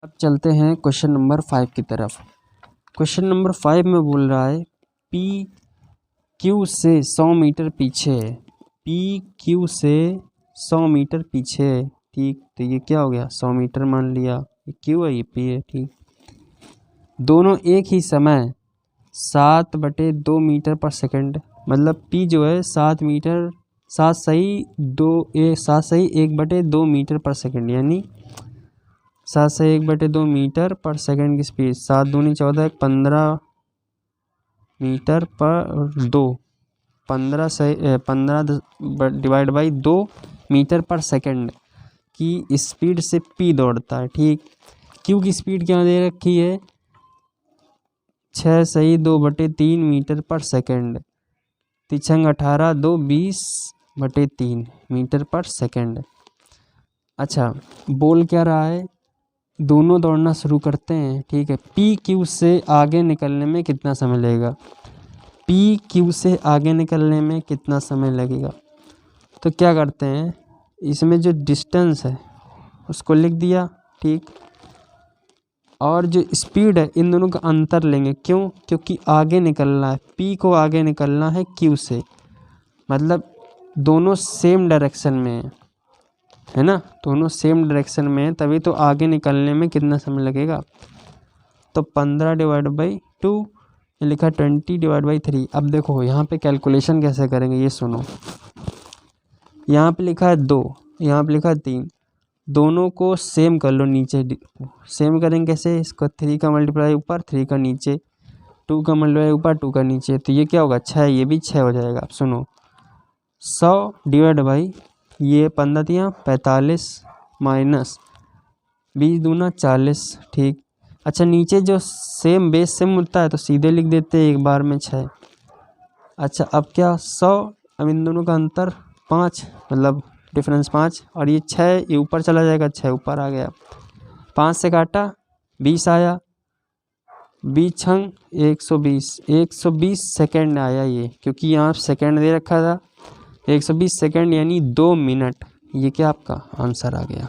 अब चलते हैं क्वेश्चन नंबर 5 की तरफ। क्वेश्चन नंबर 5 में बोल रहा है पी क्यू से 100 मीटर पीछे है, पी क्यू से 100 मीटर पीछे है। ठीक, तो ये क्या हो गया 100 मीटर मान लिया, ये क्यू है ये पी है। ठीक, दोनों एक ही समय 7/2 मीटर पर सेकंड, मतलब पी जो है 7 मीटर 7 सही 1/2 मीटर पर सेकंड, यानी 7 से 1/2 मीटर पर सेकंड की स्पीड, 7 दूनी 14 15 मीटर पर 2, 15 डिवाइड बाई 2 मीटर पर सेकंड की स्पीड से पी दौड़ता है। ठीक, क्यू की स्पीड क्या दे रखी है 6 सही 2/3 मीटर पर सेकंड, 3 18 2 20/3 मीटर पर सेकंड। अच्छा, बोल क्या रहा है दोनों दौड़ना शुरू करते हैं। ठीक है, पी क्यू से आगे निकलने में कितना समय लगेगा, पी क्यू से आगे निकलने में कितना समय लगेगा। तो क्या करते हैं इसमें जो डिस्टेंस है उसको लिख दिया। ठीक, और जो स्पीड है इन दोनों का अंतर लेंगे, क्यों, क्योंकि आगे निकलना है, पी को आगे निकलना है क्यू से, मतलब दोनों सेम डायरेक्शन में है ना, दोनों सेम डायरेक्शन में है, तभी तो आगे निकलने में कितना समय लगेगा। तो 15 डिवाइड बाई 2 लिखा 20 डिवाइड बाई 3। अब देखो यहाँ पे कैलकुलेशन कैसे करेंगे ये सुनो, यहाँ पे लिखा है 2, यहाँ पे लिखा है 3, दोनों को सेम कर लो, नीचे सेम करेंगे कैसे, इसको 3 का मल्टीप्लाई ऊपर 3 का नीचे, 2 का मल्टीप्लाई ऊपर 2 का नीचे, तो ये क्या होगा 6, ये भी 6 हो जाएगा। अब सुनो 100 डिवाइड बाई ये 15 45 माइनस 20 दूना 40। ठीक, अच्छा नीचे जो सेम बेस सेम होता है तो सीधे लिख देते हैं एक बार में 6। अच्छा अब क्या 100, अब इन दोनों का अंतर 5, मतलब डिफरेंस 5, और ये 6 ये ऊपर चला जाएगा, 6 ऊपर आ गया, 5 से काटा 20 आया, 20 छंग 120 सेकेंड आया ये, क्योंकि यहाँ सेकेंड दे रखा था 120 सेकेंड यानी 2 मिनट, ये क्या आपका आंसर आ गया।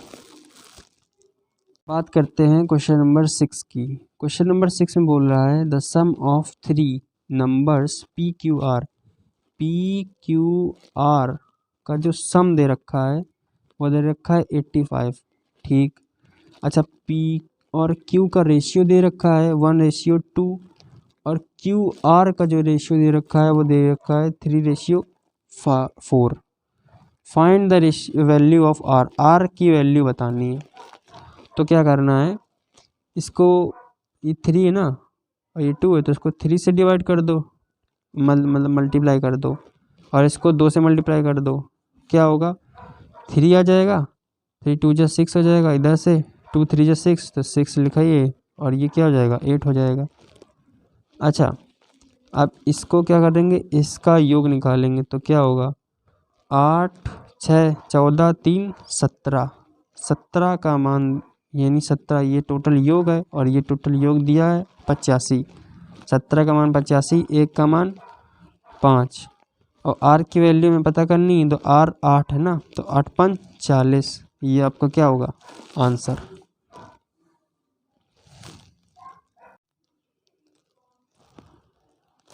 बात करते हैं क्वेश्चन नंबर 6 की। क्वेश्चन नंबर 6 में बोल रहा है the sum of 3 numbers PQR का जो सम दे रखा है वो दे रखा है 85। ठीक। अच्छा, P और Q का रेशियो दे रखा है 1:2 और QR का जो रेशियो दे रखा है वो दे रखा है 3:4। Find the value of R की वैल्यू बतानी है। तो क्या करना है, इसको ये 3 है ना और ये 2 है तो इसको 3 से डिवाइड कर दो, मतलब मल्टीप्लाई कर दो, और इसको 2 से मल्टीप्लाई कर दो। क्या होगा, 3 आ जाएगा, 3 2 जा 6 हो जाएगा, इधर से 2 3 जा 6 तो 6 लिखाइए और ये क्या हो जाएगा 8 हो जाएगा। अच्छा, अब इसको क्या करेंगे, इसका योग निकालेंगे तो क्या होगा 8 6 14 3 17। 17 का मान यानी 17 ये टोटल योग है और ये टोटल योग दिया है 85। 17 का मान 85, 1 का मान 5 और R की वैल्यू में पता करनी है तो R 8 है ना, तो 8 5 40। ये आपका क्या होगा आंसर।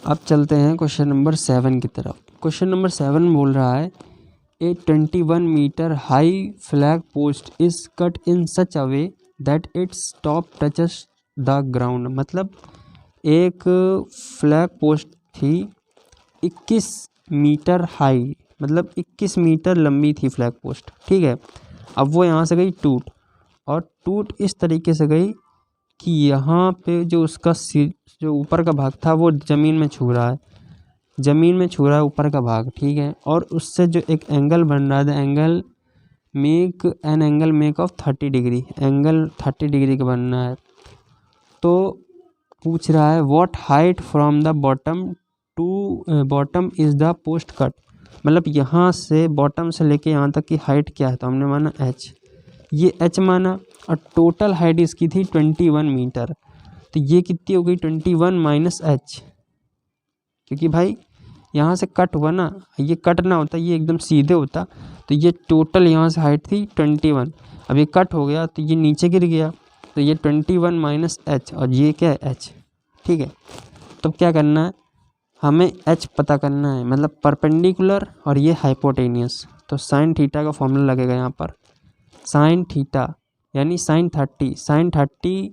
अब चलते हैं क्वेश्चन नंबर 7 की तरफ। क्वेश्चन नंबर 7 बोल रहा है a 21 metre high flag post is cut in such a way that its top touches the ground. मतलब एक फ्लैग पोस्ट थी 21 मीटर हाई, मतलब 21 मीटर लंबी थी फ्लैग पोस्ट। ठीक है, अब वो यहाँ से गई टूट, और टूट इस तरीके से गई कि यहाँ पे जो उसका सिर जो ऊपर का भाग था वो ज़मीन में छू रहा है, ज़मीन में छू रहा है ऊपर का भाग। ठीक है, और उससे जो एक एंगल बन रहा है angle make of 30 degree, angle 30 degree का बनना है। तो पूछ रहा है what height from the bottom to bottom is the post cut. मतलब यहाँ से बॉटम से लेके यहाँ तक की हाइट क्या है, तो हमने माना h, ये h माना, और टोटल हाइट इसकी थी 21 मीटर। तो ये कितनी हो गई 21 माइनस h, क्योंकि भाई यहाँ से कट हुआ ना, ये कट ना होता ये एकदम सीधे होता, तो ये टोटल यहाँ से हाइट थी 21। अब ये कट हो गया तो ये नीचे गिर गया, तो ये 21 माइनस h और ये क्या है h। ठीक है, तो क्या करना है, हमें h पता करना है, मतलब परपेंडिकुलर और ये हाइपोटेनियस। तो साइन थीटा का फॉर्मूला लगेगा यहाँ पर, साइन थीटा यानी साइन 30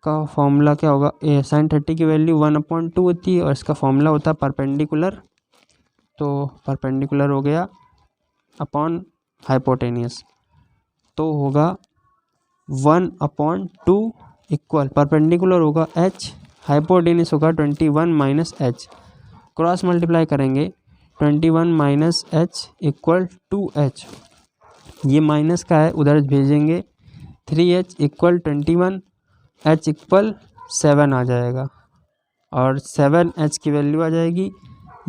का फॉर्मूला क्या होगा, साइन 30 की वैल्यू 1/2 होती है और इसका फॉर्मूला होता है परपेंडिकुलर। तो परपेंडिकुलर हो गया अपॉन हाइपोटेनियस, तो होगा 1/2 इक्वल परपेंडिकुलर होगा h, हाइपोटेनियस होगा 21 माइनस h। क्रॉस मल्टीप्लाई करेंगे 21 माइनस h इक्वल 2h, ये माइनस का है उधर भेजेंगे, 3h इक्वल 21, h इक्वल 7 आ जाएगा और 7h की वैल्यू आ जाएगी।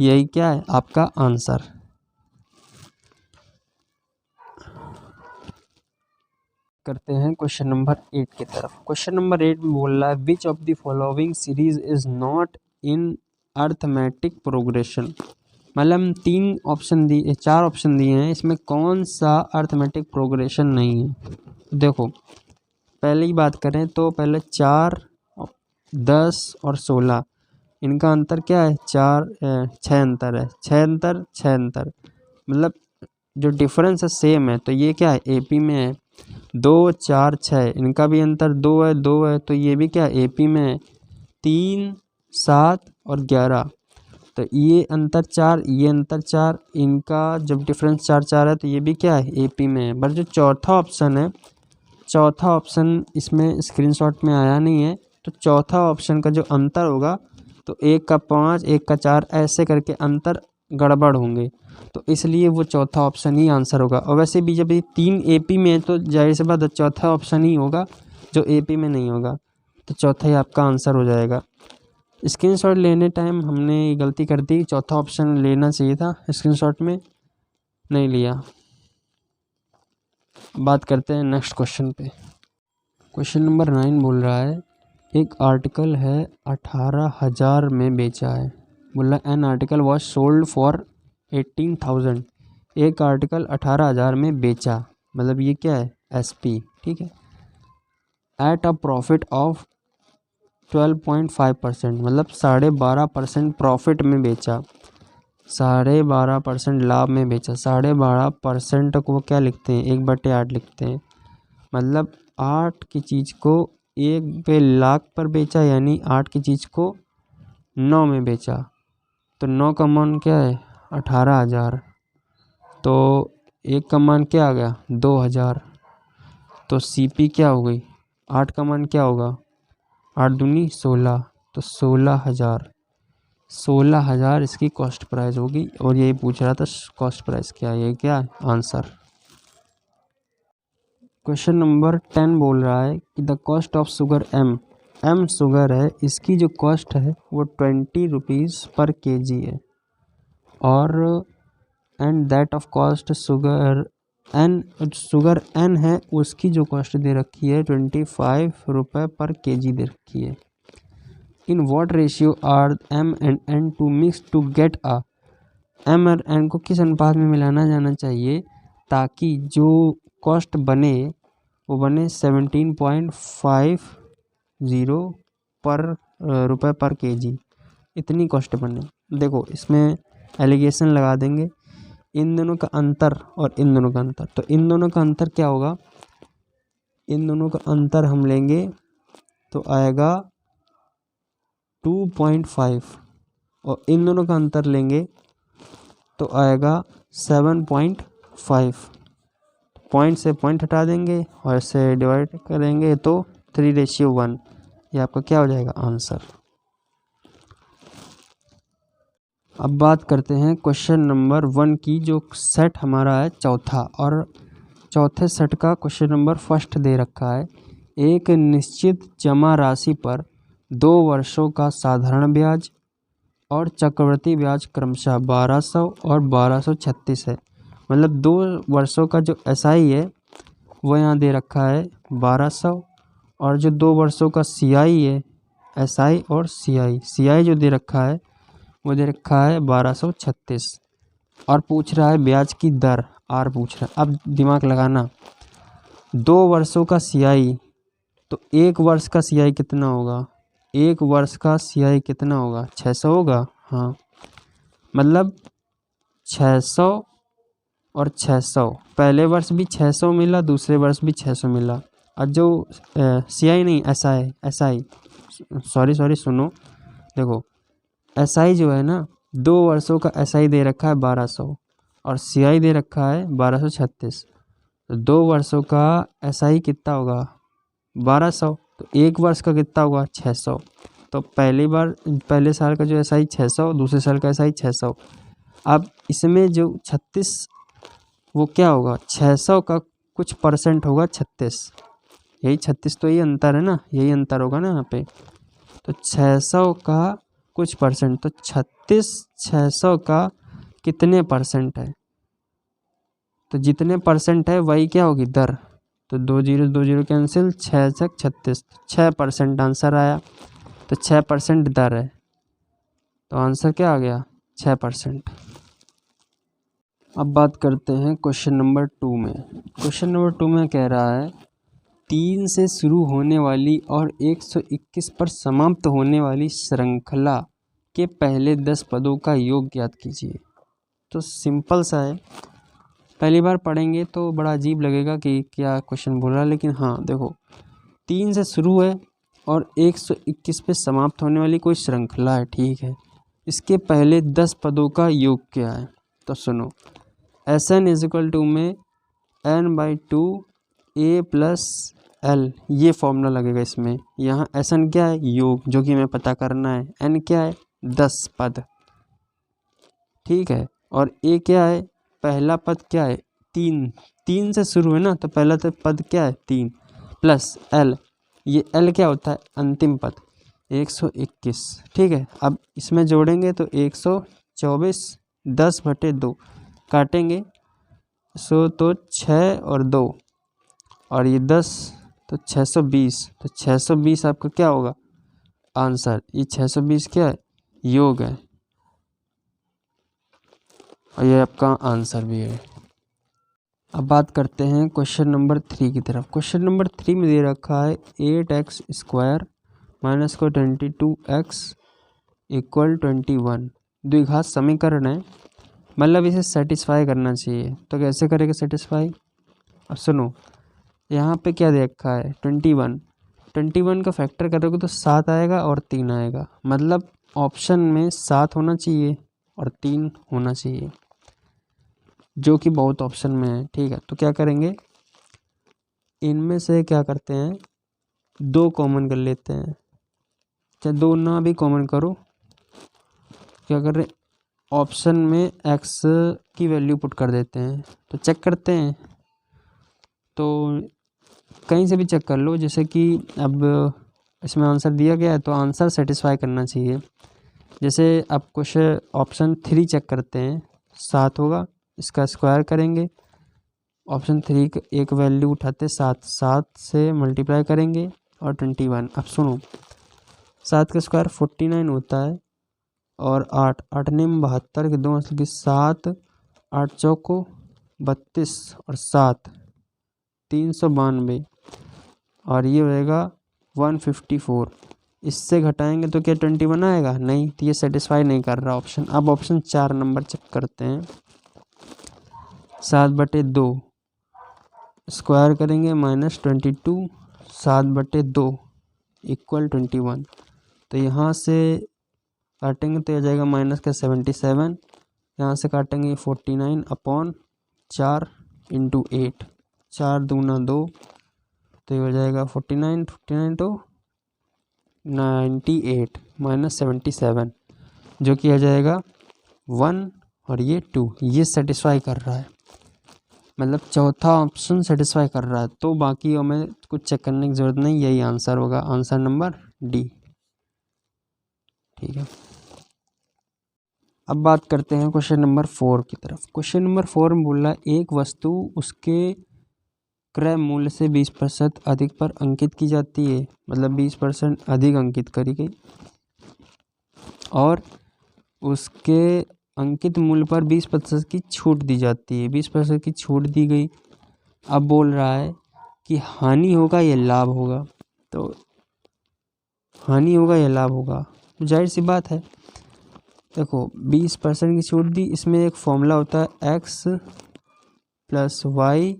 यही क्या है आपका आंसर। करते हैं क्वेश्चन नंबर 8 की तरफ। क्वेश्चन नंबर 8 में बोल रहा है which of the following series is not in arithmetic progression. मतलब 4 ऑप्शन दिए हैं, इसमें कौन सा अर्थमेटिक प्रोग्रेशन नहीं है। देखो पहले ही बात करें तो पहले 4 10 और 16 इनका अंतर क्या है 6 अंतर है, 6 अंतर मतलब जो डिफरेंस है सेम है, तो ये क्या है एपी में है। 2 4 6 इनका भी अंतर 2 है, तो ये भी क्या है एपी में है। 3 7 और 11 तो ये अंतर 4, ये अंतर 4, इनका जब डिफरेंस 4 है तो ये भी क्या है एपी में है। बट जो चौथा ऑप्शन है, चौथा ऑप्शन इसमें स्क्रीनशॉट में आया नहीं है, तो चौथा ऑप्शन का जो अंतर होगा तो 1 का 5 1 का 4 ऐसे करके अंतर गड़बड़ होंगे, तो इसलिए वो चौथा ऑप्शन ही आंसर होगा। और वैसे भी जब ये 3 एपी में है तो जाहिर सी बात है चौथा ऑप्शन ही होगा जो एपी में नहीं होगा, तो चौथा ही आपका आंसर हो जाएगा। स्क्रीनशॉट लेने टाइम हमने गलती कर दी, चौथा ऑप्शन लेना चाहिए था, स्क्रीनशॉट में नहीं लिया। बात करते हैं नेक्स्ट क्वेश्चन पे। क्वेश्चन नंबर 9 बोल रहा है एक आर्टिकल है 18,000 में बेचा है। बोल रहा an article was sold for 18,000। एक आर्टिकल 18,000 में बेचा, मतलब ये क्या है एसपी। ठीक है, एट अ प्रॉफिट ऑफ 12.5%, मतलब 12.5% प्रॉफिट में बेचा, 12.5% लाभ में बेचा। 12.5% को क्या लिखते हैं, 1/8 लिखते हैं। मतलब 8 की चीज़ को 1/1,00,000 पर बेचा, यानी 8 की चीज़ को 9 में बेचा। तो 9 का मान क्या है, 18,000। तो 1 का मान क्या आ गया, 2,000। तो CP क्या हो गई, 8 का मान क्या होगा, 8 दूनी 16, तो 16,000। 16,000 इसकी कॉस्ट प्राइस होगी। और यही पूछ रहा था कॉस्ट प्राइस क्या है, ये क्या है आंसर। क्वेश्चन नंबर 10 बोल रहा है कि the cost of sugar M sugar है, इसकी जो कॉस्ट है वो 20 रुपीज़ पर kg है। और and that of cost sugar N है, उसकी जो कॉस्ट दे रखी है 25 रुपये पर kg दे रखी है। In what ratio are M and N to mix to get a, M और एन को किस अनुपात में मिलाना जाना चाहिए ताकि जो कॉस्ट बने वो बने 17.50 पर रुपये पर kg, इतनी कॉस्ट बने। देखो इसमें एलिगेशन लगा देंगे, इन दोनों का अंतर और इन दोनों का अंतर। तो इन दोनों का अंतर क्या होगा, इन दोनों का अंतर हम लेंगे तो आएगा 2.5, और इन दोनों का अंतर लेंगे तो आएगा 7.5। पॉइंट से पॉइंट हटा देंगे और इसे डिवाइड करेंगे तो 3:1। ये आपका क्या हो जाएगा आंसर। अब बात करते हैं क्वेश्चन नंबर 1 की, जो सेट हमारा है चौथा, और चौथे सेट का क्वेश्चन नंबर फर्स्ट दे रखा है। एक निश्चित जमा राशि पर 2 वर्षों का साधारण ब्याज और चक्रवृद्धि ब्याज क्रमशः 1200 और 1236 है। मतलब 2 वर्षों का जो SI है वो यहाँ दे रखा है 1200, और जो 2 वर्षों का CI है, SI और CI जो दे रखा है वो दे रखा है 1236, और पूछ रहा है ब्याज की दर R पूछ रहा है। अब दिमाग लगाना, 2 वर्षों का CI, तो 1 वर्ष का CI कितना होगा, 1 वर्ष का CI कितना होगा, 600 होगा। हाँ, मतलब 600 और 600, पहले वर्ष भी 600 मिला, दूसरे वर्ष भी 600 मिला। और जो CI नहीं SI सॉरी सुनो, देखो SI जो है ना, 2 वर्षों का SI दे रखा है 1200 और CI दे रखा है 1236। तो 2 वर्षों का SI कितना होगा 1200, तो 1 वर्ष का कितना होगा 600। तो पहले साल का जो SI 600, दूसरे साल का SI 600। अब इसमें जो 36, वो क्या होगा, 600 का कुछ परसेंट होगा 36, यही 36, तो यही अंतर है ना, यही अंतर होगा ना यहाँ पे। तो 600 का कुछ परसेंट, तो 36 600 का कितने परसेंट है, तो जितने परसेंट है वही क्या होगी दर। तो 2 0 2 0 कैंसिल, 6 से 36, 6% आंसर आया। तो 6% दर है, तो आंसर क्या आ गया 6%। अब बात करते हैं क्वेश्चन नंबर 2 में। क्वेश्चन नंबर 2 में कह रहा है 3 से शुरू होने वाली और 121 पर समाप्त होने वाली श्रृंखला के पहले 10 पदों का योग ज्ञात कीजिए। तो सिंपल सा है, पहली बार पढ़ेंगे तो बड़ा अजीब लगेगा कि क्या क्वेश्चन बोल रहा है, लेकिन हाँ देखो 3 से शुरू है और 121 पे समाप्त होने वाली कोई श्रृंखला है, ठीक है। इसके पहले 10 पदों का योग क्या है, तो सुनो, SN = में n/2 A + L, ये फॉर्मूला लगेगा इसमें। यहाँ SN क्या है, योग, जो कि हमें पता करना है। N क्या है, 10 पद, ठीक है। और A क्या है, पहला पद क्या है, 3 से शुरू है ना, तो पहला तो पद क्या है 3, प्लस L, ये L क्या होता है, अंतिम पद 121, ठीक है। अब इसमें जोड़ेंगे तो 124, 10/2 काटेंगे तो 6 और 2 और ये 10, तो 620। तो 620 आपका क्या होगा आंसर, ये 620 क्या है, योग है, और ये आपका आंसर भी है। अब बात करते हैं क्वेश्चन नंबर 3 की तरफ। क्वेश्चन नंबर 3 में दे रखा है 8x स्क्वायर माइनस को 22x इक्वल 21 द्विघात समीकरण है, मतलब इसे सेटिस्फाई करना चाहिए। तो कैसे करेंगे सेटिस्फाई? अब सुनो, यहाँ पे क्या दे रखा है 21 का फैक्टर करोगे तो 7 आएगा और 3 आएगा, मतलब ऑप्शन में 7 होना चाहिए और 3 होना चाहिए, जो कि बहुत ऑप्शन में है। ठीक है, तो क्या करेंगे, इनमें से क्या करते हैं, 2 कॉमन कर लेते हैं। चाहे 2 ना भी कॉमन करो, क्या कर रहे, ऑप्शन में x की वैल्यू पुट कर देते हैं। तो चेक करते हैं, तो कहीं से भी चेक कर लो, जैसे कि अब इसमें आंसर दिया गया है तो आंसर सेटिस्फाई करना चाहिए। जैसे अब कुछ ऑप्शन 3 चेक करते हैं, 7 होगा, इसका स्क्वायर करेंगे। ऑप्शन 3 एक वैल्यू उठाते 7 से मल्टीप्लाई करेंगे और 21। अब सुनो, 7 का स्क्वायर 49 होता है और 8 ने 72 के 2 मतलब कि 7, 8 चौको 32 और 7 392 और ये होएगा 154। इससे घटाएंगे तो क्या 21 आएगा? नहीं, तो ये सेटिस्फाई नहीं कर रहा ऑप्शन। अब ऑप्शन 4 नंबर चेक करते हैं, 7/2 स्क्वायर करेंगे माइनस 22, 7/2 इक्वल 21। तो यहाँ से काटेंगे तो आ जाएगा माइनस का 77, यहाँ से काटेंगे 49 अपॉन 4 इंटू 8, 4 दूना 2, तो ये हो जाएगा 49 तो 98 माइनस 77, जो कि आ जाएगा 1 और ये 2। ये सेटिस्फाई कर रहा है, मतलब चौथा ऑप्शन सेटिस्फाई कर रहा है, तो बाकी हमें कुछ चेक करने की ज़रूरत नहीं, यही आंसर होगा, आंसर नंबर डी। ठीक है, अब बात करते हैं क्वेश्चन नंबर 4 की तरफ। क्वेश्चन नंबर 4 में बोल रहा है एक वस्तु उसके क्रय मूल्य से 20% अधिक पर अंकित की जाती है, मतलब 20% अधिक अंकित करी गई, और उसके अंकित मूल्य पर 20% की छूट दी जाती है, 20% की छूट दी गई। अब बोल रहा है कि हानि होगा या लाभ होगा, तो हानि होगा या लाभ होगा, तो जाहिर सी बात है, देखो 20% की छूट दी, इसमें एक फॉर्मूला होता है x plus Y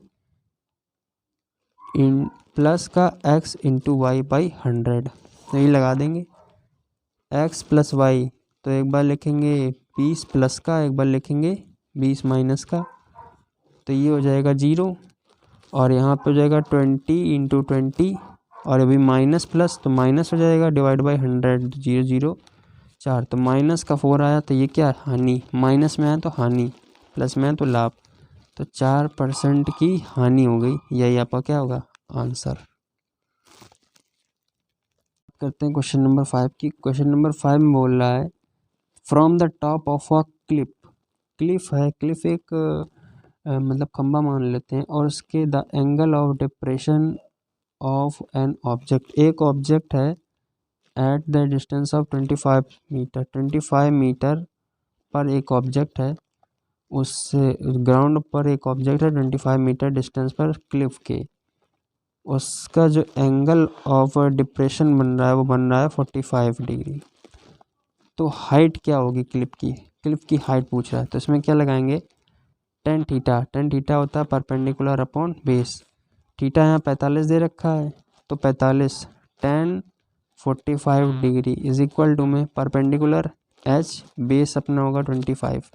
in plus का x इंटू वाई बाई 100, तो ये लगा देंगे x प्लस वाई, तो एक बार लिखेंगे 20 प्लस का, एक बार लिखेंगे 20 माइनस का, तो ये हो जाएगा 0, और यहाँ पे हो जाएगा 20 इंटू 20, और अभी माइनस प्लस तो माइनस हो जाएगा, डिवाइड बाई 100, 0 0 4, तो माइनस का 4 आया, तो ये क्या हानि, माइनस में आया तो हानि, प्लस में आया तो लाभ, तो 4% की हानि हो गई, यही आपका क्या होगा आंसर। करते हैं क्वेश्चन नंबर 5 की। क्वेश्चन नंबर 5 में बोल रहा है from the top of a cliff, cliff है, क्लिफ एक मतलब खंबा मान लेते हैं, और उसके the angle of depression of an object, एक ऑब्जेक्ट है at the distance of 25 metre, 25 metre पर एक ऑब्जेक्ट है, उससे ग्राउंड पर एक ऑब्जेक्ट है 25 मीटर डिस्टेंस पर क्लिफ के, उसका जो एंगल ऑफ डिप्रेशन बन रहा है वो बन रहा है 45 डिग्री। तो हाइट क्या होगी क्लिफ की, क्लिफ की हाइट पूछ रहा है, तो इसमें क्या लगाएंगे टेन थीटा, टेन थीटा होता है परपेंडिकुलर अपॉन बेस, थीटा यहाँ 45 दे रखा है, तो 45 tan 45 degree is equal to में परपेंडिकुलर एच, बेस अपना होगा 25,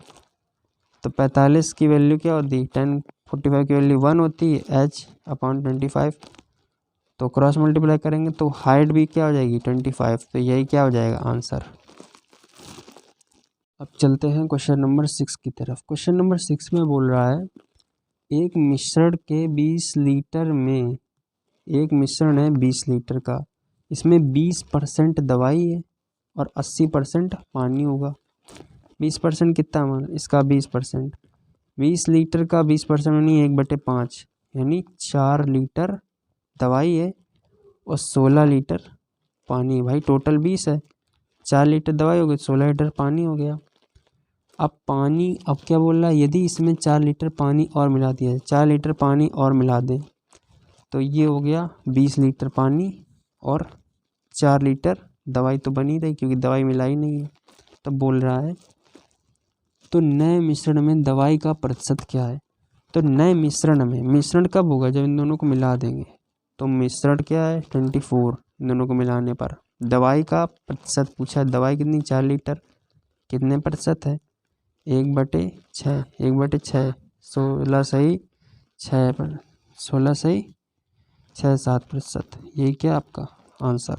तो 45 की वैल्यू क्या होती है 10 45 की वैल्यू 1 होती है, एच अपॉन 25, तो क्रॉस मल्टीप्लाई करेंगे तो हाइट भी क्या हो जाएगी 25, तो यही क्या हो जाएगा आंसर। अब चलते हैं क्वेश्चन नंबर 6 की तरफ। क्वेश्चन नंबर 6 में बोल रहा है एक मिश्रण के 20 लीटर में, एक मिश्रण है 20 लीटर का, इसमें 20% दवाई है और 80% पानी होगा। 20% कितना मान, इसका 20%, 20 लीटर का 20% यानी 1/5, यानी 4 लीटर दवाई है और 16 लीटर पानी है। भाई टोटल 20 है, 4 लीटर दवाई हो गई, 16 लीटर पानी हो गया। अब क्या बोल रहा है, यदि इसमें 4 लीटर पानी और मिला दिया है, 4 लीटर पानी और मिला दें तो ये हो गया 20 लीटर पानी और 4 लीटर दवाई तो बनी रही क्योंकि दवाई मिलाई नहीं है। तब बोल रहा है तो नए मिश्रण में दवाई का प्रतिशत क्या है। तो नए मिश्रण में, मिश्रण कब होगा, जब इन दोनों को मिला देंगे। तो मिश्रण क्या है 24, इन दोनों को मिलाने पर। दवाई का प्रतिशत पूछा है, दवाई कितनी 4 लीटर, कितने प्रतिशत है 1/6, 1/6, 16 सही 6 पर 16 सही 6-7%। यही क्या आपका आंसर।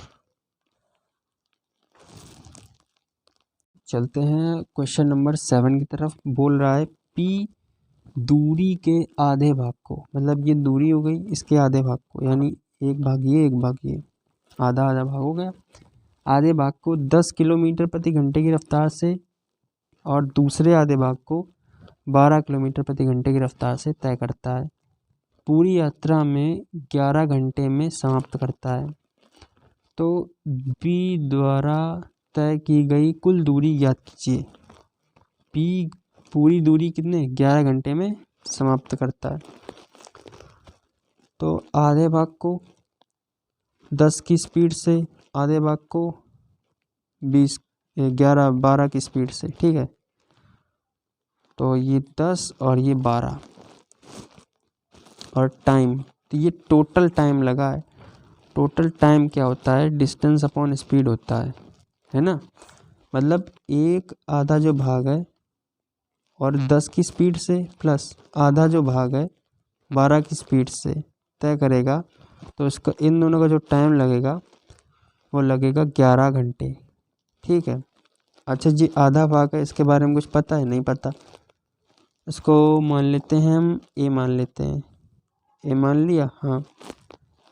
चलते हैं क्वेश्चन नंबर 7 की तरफ। बोल रहा है P दूरी के आधे भाग को, मतलब ये दूरी हो गई इसके आधे भाग को, यानी एक भाग ये आधा आधा भाग हो गया। आधे भाग को 10 किलोमीटर प्रति घंटे की रफ्तार से और दूसरे आधे भाग को 12 किलोमीटर प्रति घंटे की रफ्तार से तय करता है। पूरी यात्रा में 11 घंटे में समाप्त करता है। तो P द्वारा तय की गई कुल दूरी ज्ञात कीजिए। P पूरी दूरी कितने 11 घंटे में समाप्त करता है। तो आधे भाग को 10 की स्पीड से, आधे भाग को 12 की स्पीड से, ठीक है। तो ये 10 और ये 12 और टाइम, तो ये टोटल टाइम लगा है। टोटल टाइम क्या होता है, डिस्टेंस अपॉन स्पीड होता है ना। मतलब एक आधा जो भाग है और 10 की स्पीड से प्लस आधा जो भाग है 12 की स्पीड से तय करेगा, तो इसका इन दोनों का जो टाइम लगेगा वो लगेगा 11 घंटे, ठीक है। अच्छा जी, आधा भाग है, इसके बारे में कुछ पता है, नहीं पता। इसको मान लेते हैं हम ए, मान लेते हैं ए, मान लिया, हाँ।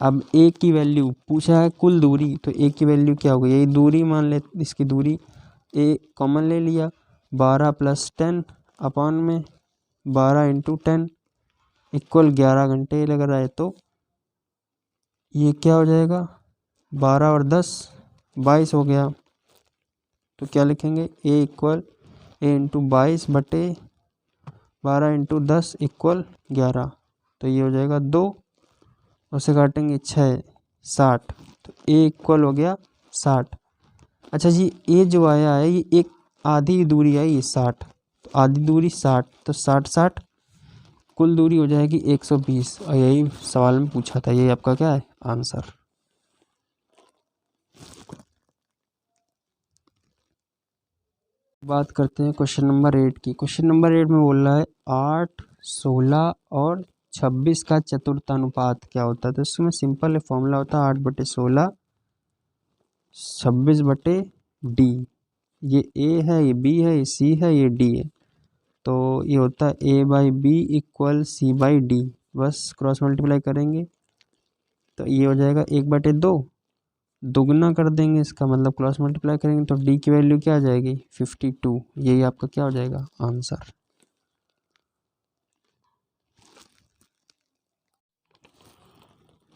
अब ए की वैल्यू पूछा है कुल दूरी, तो ए की वैल्यू क्या होगी, यही दूरी मान ले, इसकी दूरी ए कॉमन ले लिया, 12 + 10 अपॉन में 12 × 10 इक्वल 11 घंटे लग रहा है। तो ये क्या हो जाएगा, 12 और 10 22 हो गया। तो क्या लिखेंगे, ए = ए × 22/12 × 10 = 11। तो ये हो जाएगा 2, उसे काटेंगे 6 60, तो ए इक्वल हो गया 60। अच्छा जी, ए जो आया है ये एक आधी दूरी आई है 60, तो आधी दूरी 60, तो 60 कुल दूरी हो जाएगी 120, और यही सवाल में पूछा था, यही आपका क्या है आंसर। बात करते हैं क्वेश्चन नंबर 8 की। क्वेश्चन नंबर 8 में बोल रहा है 8, 16 और 26 का चतुर्थानुपात क्या होता है। तो इसमें सिंपल फॉर्मूला होता है 8/16 26/d। ये ए है, ये बी है, ये सी है, ये डी है। तो ये होता है A/B = C/D। बस क्रॉस मल्टीप्लाई करेंगे तो ये हो जाएगा 1/2, दुगना कर देंगे इसका, मतलब क्रॉस मल्टीप्लाई करेंगे तो डी की वैल्यू क्या आ जाएगी 52। यही आपका क्या हो जाएगा आंसर।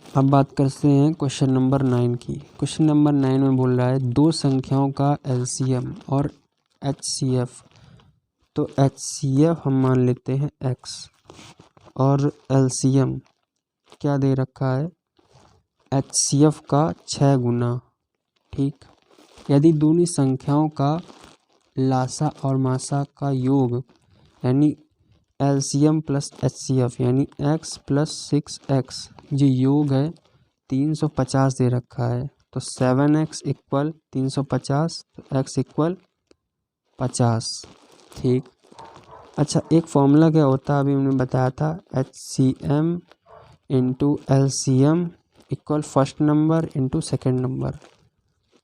अब बात करते हैं क्वेश्चन नंबर 9 की। क्वेश्चन नंबर 9 में बोल रहा है दो संख्याओं का LCM और HCF। तो HCF हम मान लेते हैं x और LCM क्या दे रखा है HCF का 6 गुना, ठीक। यदि दोनों संख्याओं का लासा और मासा का योग यानी LCM + HCF यानी x + 6x जो योग है 350 दे रखा है। तो 7x = 350, तो x = 50, ठीक। अच्छा, एक फॉर्मूला क्या होता है अभी हमने बताया था, HCM × LCM = first number × second number.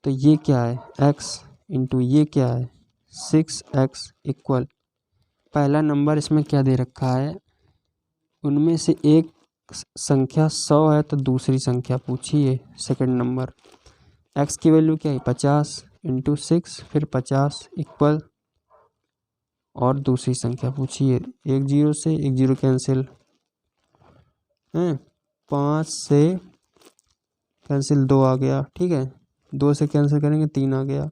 तो ये क्या है x × ये क्या है 6x = पहला नंबर इसमें क्या दे रखा है, उनमें से एक संख्या 100 है तो दूसरी संख्या पूछिए सेकंड नंबर। x की वैल्यू क्या है 50 × 6 फिर 50 इक्वल, और दूसरी संख्या पूछिए, 1 0 से 1 0 कैंसिल है, 5 से कैंसिल 2 आ गया, ठीक है। 2 से कैंसिल करेंगे 3 आ गया,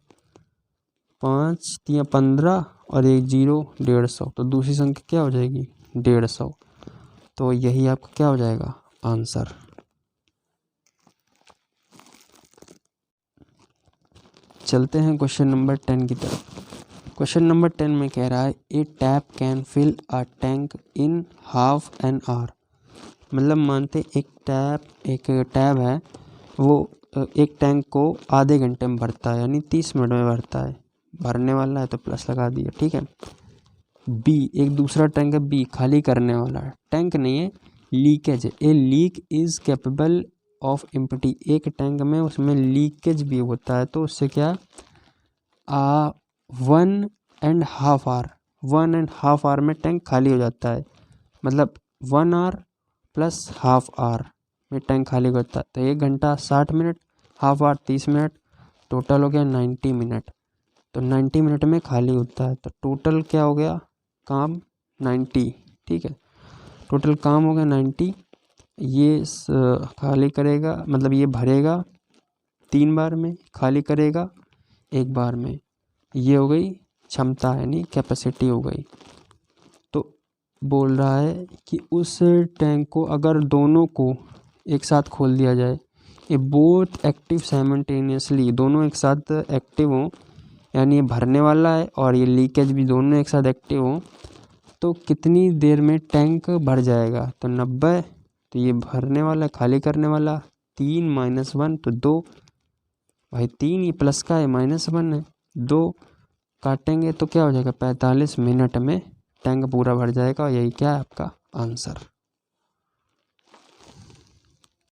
5 3 15 और एक 0 150, तो दूसरी संख्या क्या हो जाएगी 150। तो यही आपका क्या हो जाएगा आंसर। चलते हैं क्वेश्चन नंबर 10 की तरफ। क्वेश्चन नंबर 10 में कह रहा है a tap can fill a tank in half an hour. मतलब मानते एक टैब है, वो एक टैंक को आधे घंटे में भरता है, यानी 30 मिनट में भरता है। भरने वाला है तो प्लस लगा दिया, ठीक है। बी, एक दूसरा टैंक है बी, खाली करने वाला है, टैंक नहीं है लीकेज है। A leak is capable of empty, एक टैंक में उसमें लीकेज भी होता है, तो उससे क्या 1.5 आवर, 1.5 आवर में टैंक खाली हो जाता है। मतलब 1 आवर प्लस हाफ आवर में टैंक खाली होता है। तो 1 घंटा 60 minute, half hour 30 minute, total हो गया 90 मिनट। तो 90 मिनट में खाली होता है, तो टोटल क्या हो गया काम 90, ठीक है। टोटल काम हो गया 90। ये खाली करेगा, मतलब ये भरेगा 3 बार में, खाली करेगा 1 बार में। ये हो गई क्षमता, यानी कैपेसिटी हो गई। तो बोल रहा है कि उस टैंक को अगर दोनों को एक साथ खोल दिया जाए, ये बोथ एक्टिव साइमल्टेनियसली, दोनों एक साथ एक्टिव हों, यानी ये भरने वाला है और ये लीकेज भी दोनों एक साथ एक्टिव हों, तो कितनी देर में टैंक भर जाएगा। तो 90, तो ये भरने वाला खाली करने वाला 3 - 1 तो 2, भाई 3 ये प्लस का है -1 है, 2 काटेंगे तो क्या हो जाएगा 45 मिनट में टैंक पूरा भर जाएगा। यही क्या है आपका आंसर।